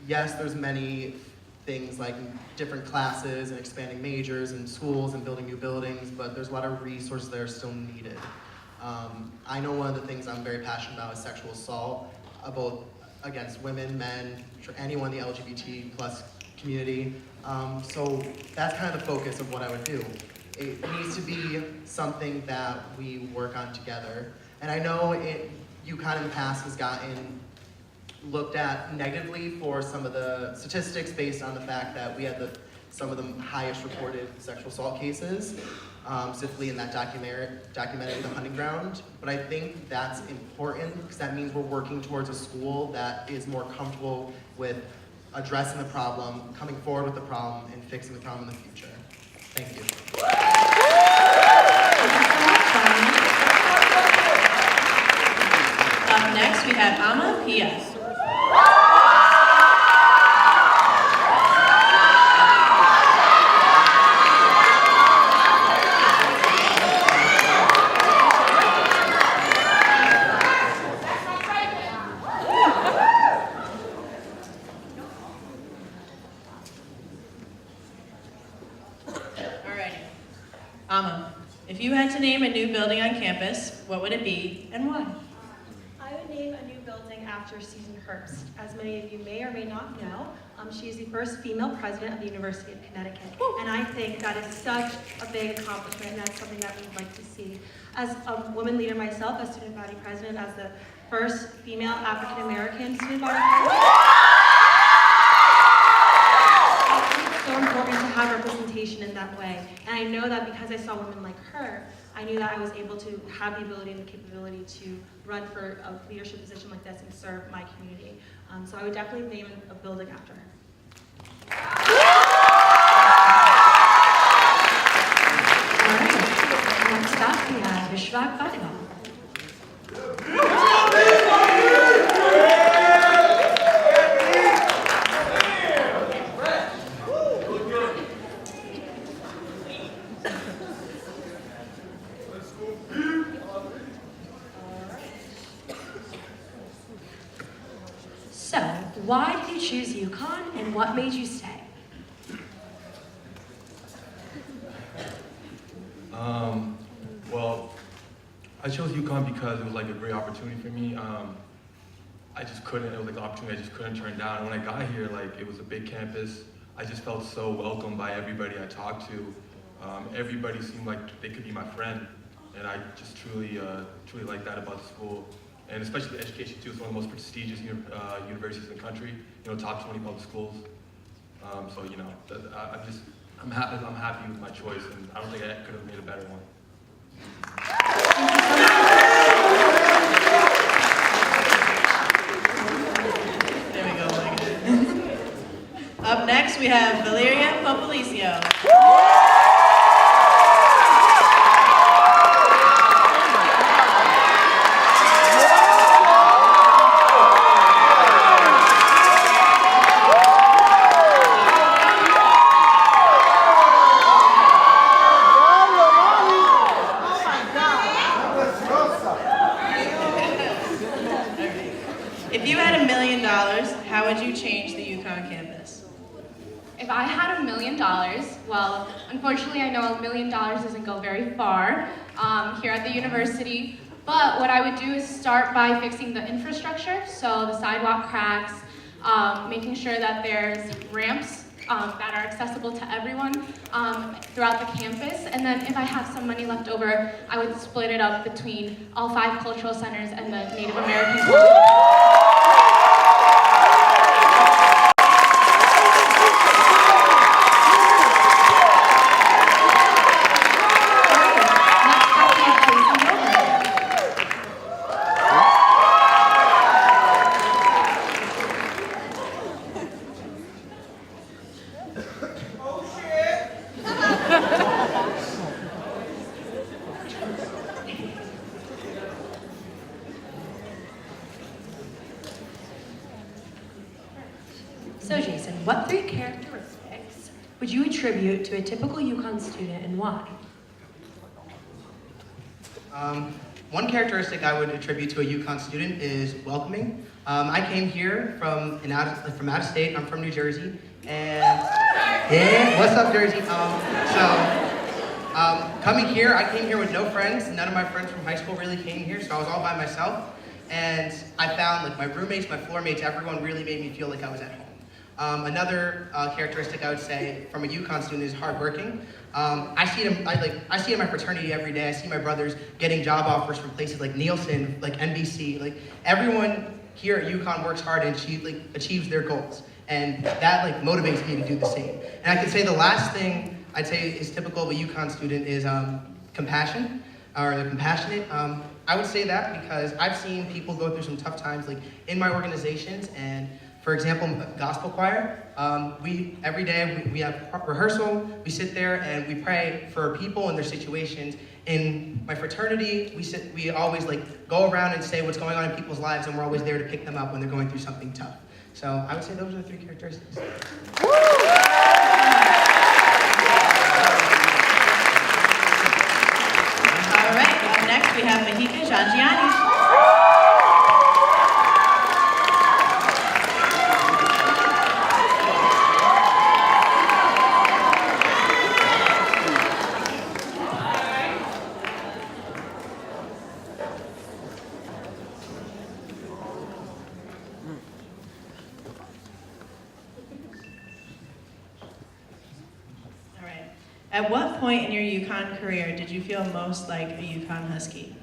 Yes, there's many things like different classes and expanding majors and schools and building new buildings, but there's a lot of resources that are still needed. I know one of the things I'm very passionate about is sexual assault, both against women, men, anyone in the LGBT plus community. So that's kind of the focus of what I would do. It needs to be something that we work on together. And I know UConn in the past has gotten looked at negatively for some of the statistics based on the fact that we had some of the highest reported sexual assault cases, specifically in that documented The Hunting Ground. But I think that's important because that means we're working towards a school that is more comfortable with addressing the problem, coming forward with the problem, and fixing the problem in the future. Thank you.
Up next, we have Alma P.S. Alrighty. Alma, if you had to name a new building on campus, what would it be and why?
I would name a new building after Susan Herbst. As many of you may or may not know, she is the first female president of the University of Connecticut. And I think that is such a big accomplishment, and that's something that we'd like to see. As a woman leader myself, as student body president, as the first female African-American student body president, I think it's so important to have representation in that way. And I know that because I saw women like her, I knew that I was able to have the ability and the capability to run for a leadership position like this and serve my community. So I would definitely name a building after her.
All right. Next up, we have Vishwak Padigal. So, why did you choose UConn and what made you stay?
Well, I chose UConn because it was like a great opportunity for me. I just couldn't, it was like an opportunity I just couldn't turn down. And when I got here, like it was a big campus. I just felt so welcomed by everybody I talked to. Everybody seemed like they could be my friend. And I just truly like that about the school. And especially the education too. It's one of the most prestigious universities in the country. You know, top 20 public schools. So you know, I'm happy with my choice, and I don't think I could have made a better one.
There we go, Megan. Up next, we have Valeria Popolicio.
Well, unfortunately, I know $1 million doesn't go very far here at the university, but what I would do is start by fixing the infrastructure, so the sidewalk cracks, making sure that there's ramps that are accessible to everyone throughout the campus, and then if I have some money left over, I would split it up between all 5 cultural centers and the Native American culture.
So Jason, what 3 characteristics would you attribute to a typical UConn student and why?
One characteristic I would attribute to a UConn student is welcoming. I came here from out of state. I'm from New Jersey, and yeah, what's up, Jersey? Coming here, I came here with no friends. None of my friends from high school really came here, so I was all by myself. And I found my roommates, my floor mates, everyone really made me feel like I was at home. Another characteristic I would say from a UConn student is hardworking. I see it in my fraternity every day. I see my brothers getting job offers from places like Nielsen, like NBC. Everyone here at UConn works hard and achieves their goals, and that motivates me to do the same. And I could say the last thing I'd say is typical of a UConn student is compassion, or they're compassionate. I would say that because I've seen people go through some tough times, in my organizations, and for example, gospel choir, every day we have rehearsal, we sit there and we pray for people and their situations. In my fraternity, we always go around and say what's going on in people's lives, and we're always there to pick them up when they're going through something tough. So I would say those are the 3 characteristics.
All right, up next we have Mahika Jangiani. At what point in your UConn career did you feel most like a UConn Husky?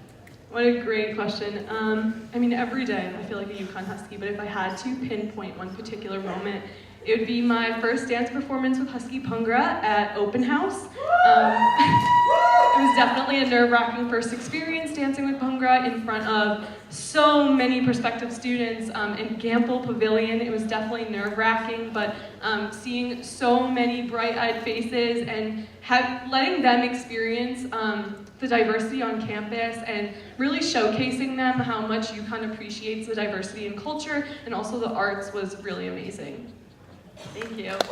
What a great question. Every day I feel like a UConn Husky, but if I had to pinpoint one particular moment, it would be my first dance performance with Husky Pungra at Open House. It was definitely a nerve-wracking first experience dancing with Pungra in front of so many prospective students in Gamble Pavilion. It was definitely nerve-wracking, but seeing so many bright-eyed faces and letting them experience the diversity on campus and really showcasing them how much UConn appreciates the diversity in culture and also the arts was really amazing. Thank you.
Next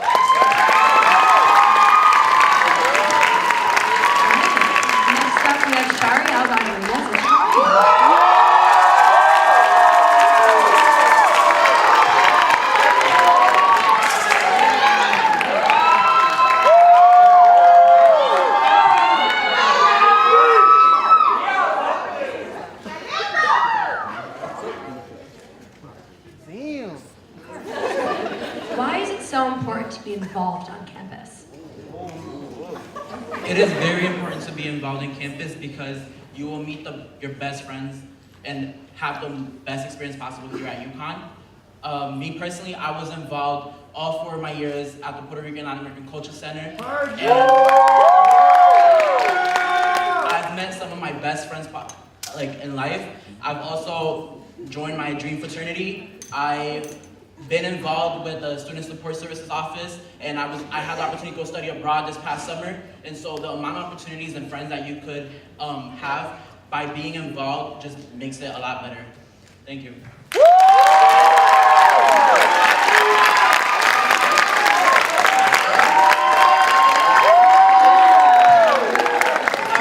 up we have Shari Albani. Why is it so important to be involved on campus?
It is very important to be involved in campus because you will meet your best friends and have the best experience possible here at UConn. Me personally, I was involved all 4 of my years at the Puerto Rican Latin American Culture Center. And I've met some of my best friends in life. I've also joined my dream fraternity. I've been involved with the Student Support Services Office, and I had the opportunity to go study abroad this past summer. And so the amount of opportunities and friends that you could have by being involved just makes it a lot better. Thank you.
All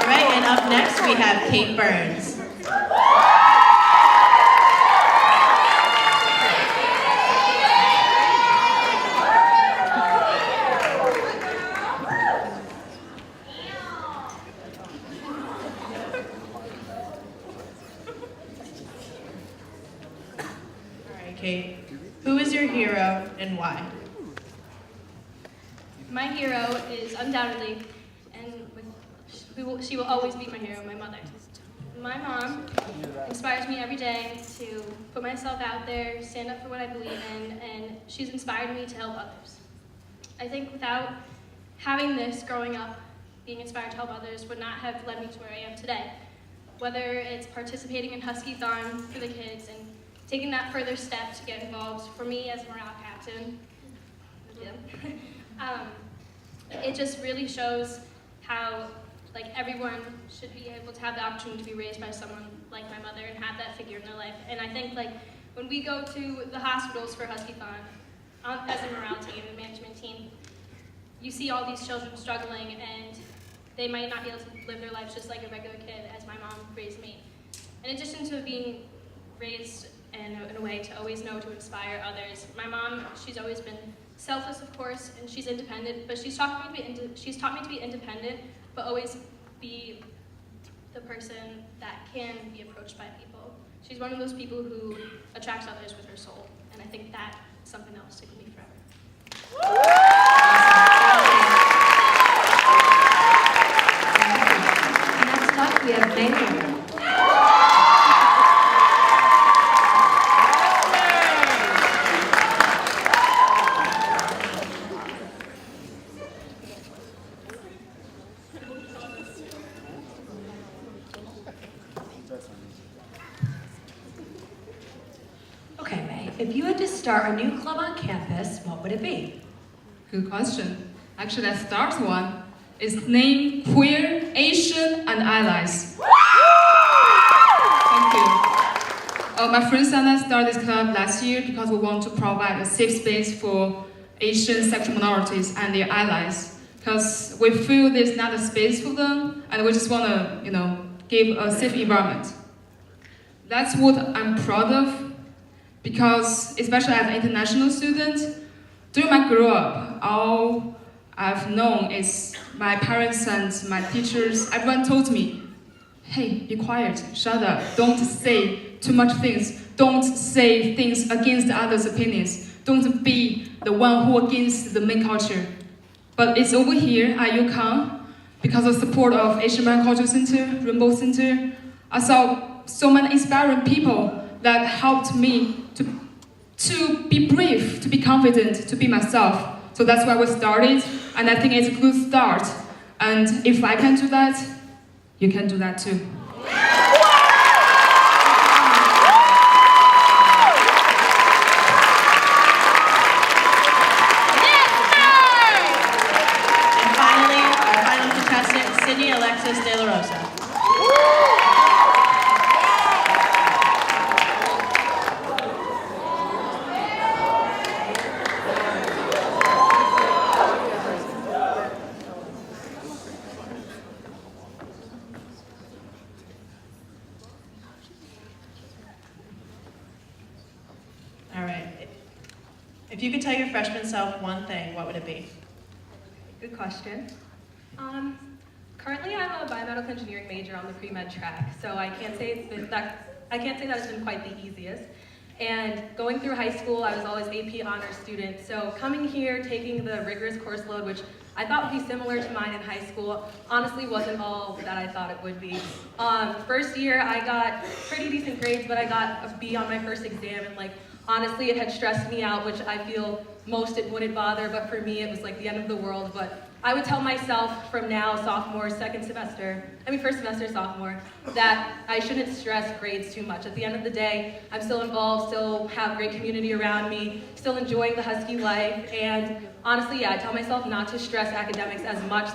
right, and up next we have Kate Burns. Kate, who is your hero and why?
My hero is undoubtedly, and she will always be my hero, my mother. My mom inspires me every day to put myself out there, stand up for what I believe in, and she's inspired me to help others. I think without having this growing up, being inspired to help others would not have led me to where I am today. Whether it's participating in Husky-thon for the kids and taking that further step to get involved for me as a morale captain, it just really shows how everyone should be able to have the opportunity to be raised by someone like my mother and have that figure in their life. And I think when we go to the hospitals for Husky-thon, as a morale team and management team, you see all these children struggling and they might not be able to live their lives just like a regular kid as my mom raised me. In addition to being raised in a way to always know to inspire others, my mom, she's always been selfless, of course, and she's independent, but she's taught me to be independent, but always be the person that can be approached by people. She's one of those people who attracts others with her soul, and I think that's something that will stick with me forever.
Next up, we have Bailey. Okay, May, if you had to start a new club on campus, what would it be?
Good question. Actually, that starts one. It's named Queer, Asian, and Allies. Thank you. My friends and I started this club last year because we want to provide a safe space for Asian sexual minorities and their allies. Because we feel there's not a space for them, and we just want to, give a safe environment. That's what I'm proud of, because especially as an international student, during my growth up, all I've known is my parents and my teachers, everyone told me, hey, be quiet, shut up, don't say too much things, don't say things against others' opinions, don't be the one who against the main culture. But it's over here at UConn, because of support of Asian American Cultural Center, Rainbow Center, I saw so many inspiring people that helped me to be brave, to be confident, to be myself. So that's why we started, and I think it's a good start. And if I can do that, you can do that too.
And finally, our final contestant, Sydney Alexis De La Rosa. All right. If you could tell your freshman self one thing, what would it be?
Good question. Currently, I'm a biomedical engineering major on the pre-med track, so I can't say that it's been quite the easiest. And going through high school, I was always AP honors student, so coming here, taking the rigorous course load, which I thought would be similar to mine in high school, honestly wasn't all that I thought it would be. First year, I got pretty decent grades, but I got a B on my first exam, and honestly, it had stressed me out, which I feel most it wouldn't bother, but for me, it was like the end of the world. But I would tell myself from now, first semester sophomore, that I shouldn't stress grades too much. At the end of the day, I'm still involved, still have great community around me, still enjoying the Husky life, and honestly, I tell myself not to stress academics as much.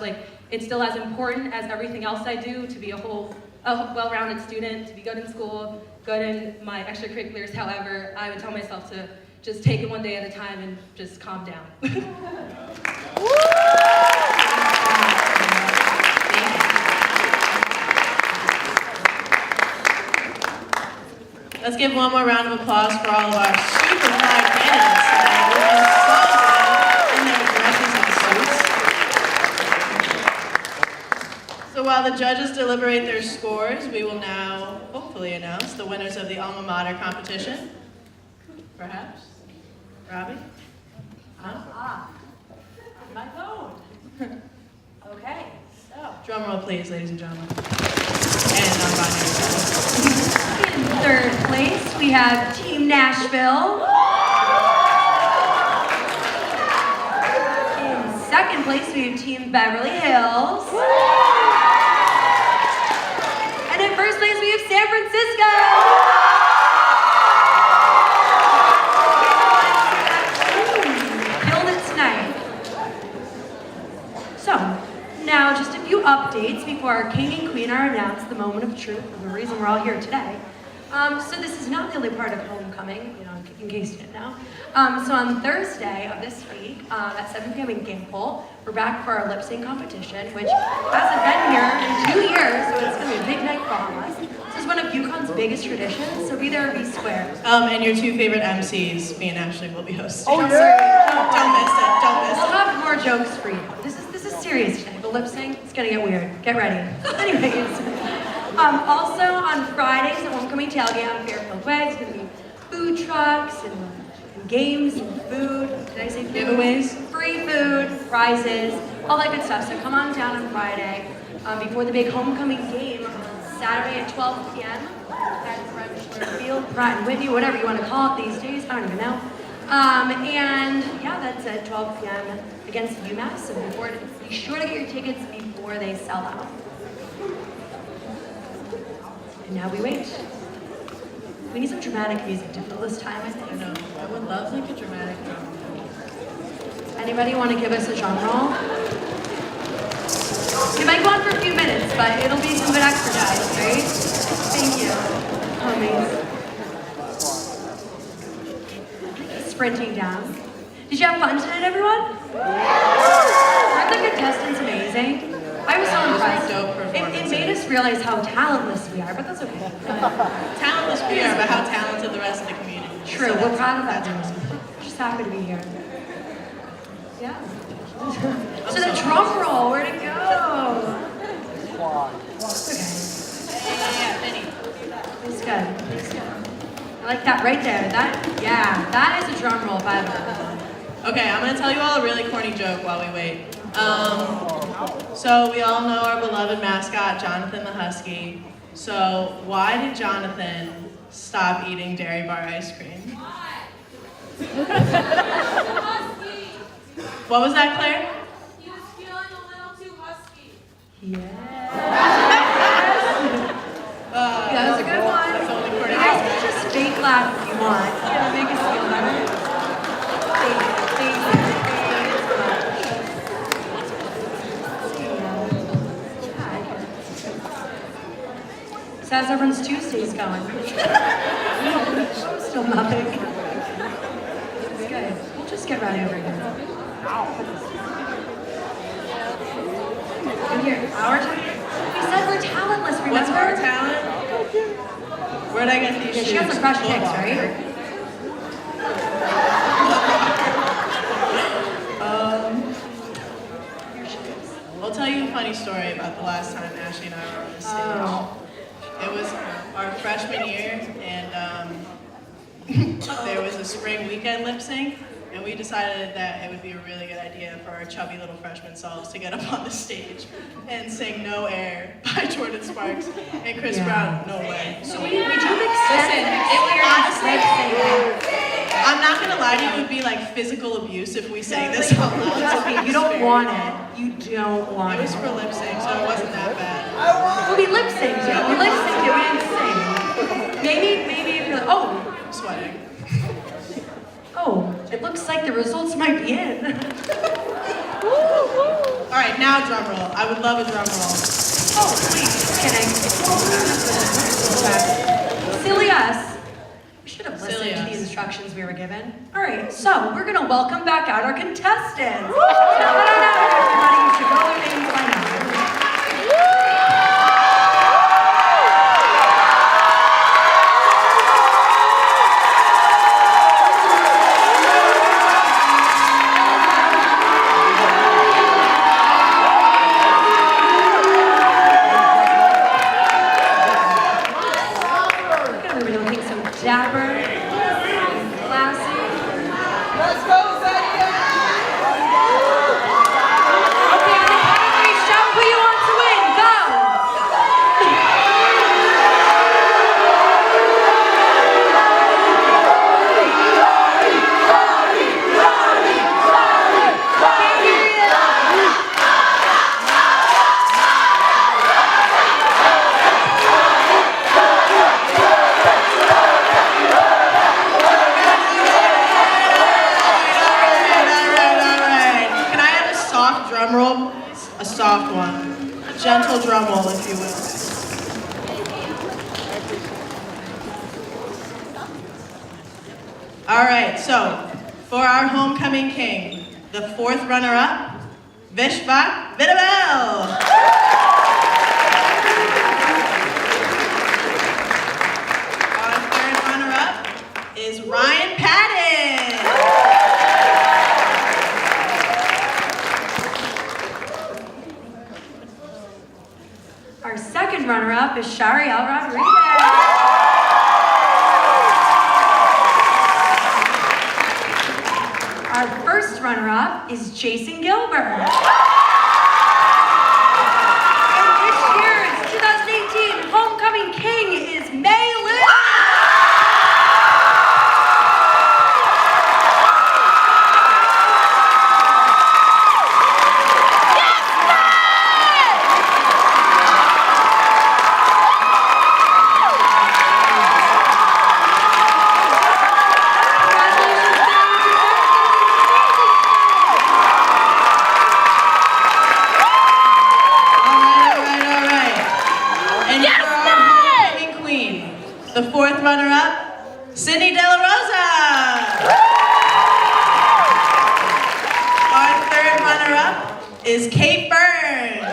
It's still as important as everything else I do to be a well-rounded student, to be good in school, good in my extracurriculars. However, I would tell myself to just take it one day at a time and just calm down.
Let's give one more round of applause for all of our super fly candidates today. We're so good in their dresses and suits. So while the judges deliberate their scores, we will now hopefully announce the winners of the Alma Mater competition. Perhaps? Robbie?
My phone. Okay, so.
Drum roll, please, ladies and gentlemen. And non-binary.
In third place, we have Team Nashville. In second place, we have Team Beverly Hills. And in first place, we have San Francisco. Killed it tonight. So, now just a few updates before our king and queen are announced, the moment of truth, and the reason we're all here today. So this is not the only part of homecoming, in case you didn't know. So on Thursday of this week, at 7 p.m. in Gamble, we're back for our lip sync competition, which hasn't been here in 2 years, so it's going to be a big night for all of us. This is one of UConn's biggest traditions, so be there or be square.
And your two favorite MCs, me and Ashley, will be hosting.
Oh, yeah!
Don't miss it, don't miss
We'll
it.
have more jokes for you. This is serious today. The lip sync, it's gonna get weird. Get ready. Anyways, also on Fridays at Homecoming Tailgate on Fairfield Way, it's gonna be food trucks and games and food. Did I say food?
Giveaways?
Free food, prizes, all that good stuff. So come on down on Friday before the big homecoming game on Saturday at 12 p.m. at French Field, Pratt and Whitney, whatever you want to call it these days. I don't even know. And yeah, that's at 12 p.m. against UMass. So be sure to get your tickets before they sell out. And now we wait. We need some dramatic music to fill this time, I think.
I know. I would love like a dramatic drum.
Anybody want to give us a drum roll? It might go on for a few minutes, but it'll be some good exercise, right? Thank you. Homies. Sprinting down. Did you have fun tonight, everyone? Weren't the contestants amazing? I was so impressed. It made us realize how talentless we are, but that's okay.
Talentless we are, but how talented the rest of the community is.
True,
So
we're proud of that.
that's
We're just happy to be here. Yeah. So the drum roll, where'd it go? Okay.
Yeah, Vinny.
It's good. It's good. I like that right there. That is a drum roll, by the way.
Okay, I'm gonna tell you all a really corny joke while we wait. So we all know our beloved mascot, Jonathan the Husky. So why did Jonathan stop eating Dairy Bar ice cream? What was that, Claire?
He was feeling a little too husky.
Yeah, that was a good one.
That's only
You
corny.
guys can just fake laugh if you want. Yeah, make us feel better. Thank you. So how's everyone's Tuesdays going? Still nothing. It's good. We'll just get ready over here. And here, our time. We said we're talentless, remember?
What's our talent? Where'd I get these shoes?
She has some fresh kicks, right?
I'll tell you a funny story about the last time Ashley and I were on the stage. It was our freshman year, and there was a spring weekend lip sync, and we decided that it would be a really good idea for our chubby little freshman selves to get up on the stage and sing No Air by Jordan Sparks and Chris Brown, No Way.
So would you mix
Listen, it would honestly, I'm not gonna lie to you, it would be like physical abuse if we sang this out loud.
Trust me, you don't want it. You don't want
It
it.
was for lip sync, so it wasn't that bad.
Well, we lip synced it. We lip synced it. We didn't sing. Maybe if you're like, oh,
I'm sweating.
oh, it looks like the results might be in.
All right, now drum roll. I would love a drum roll.
Oh, please, just kidding. Silly us. We should have listened to the instructions we were given. All right, so we're gonna welcome back out our contestants. Everybody, you should know their names by now. Look at everybody looking so dapper, classy.
a soft one. A gentle drum roll, if you will. All right, so for our homecoming king, the fourth runner-up, Vishva Vidabel. Our third runner-up is Ryan Patton.
Our second runner-up is Shariel Rodriguez. Our first runner-up is Jason Gilbert. And this year's 2018 homecoming king is May Lynn.
The fourth runner-up, Sydney De La Rosa. Our third runner-up is Kate Burns.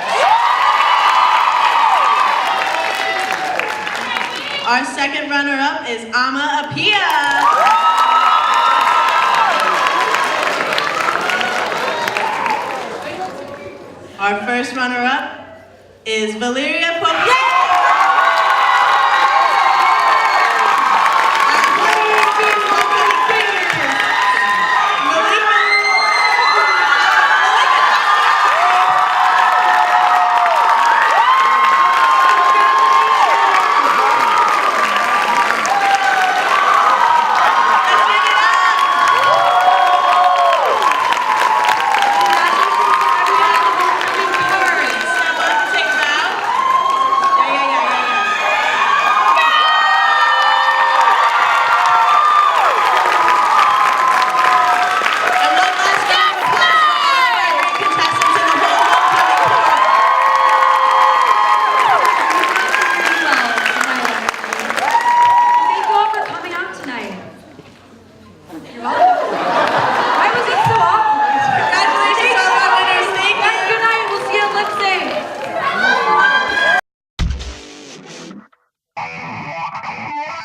Our second runner-up is Alma Apia. Our first runner-up is Valeria Pope.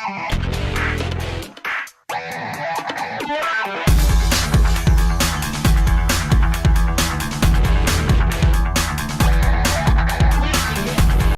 Thank you.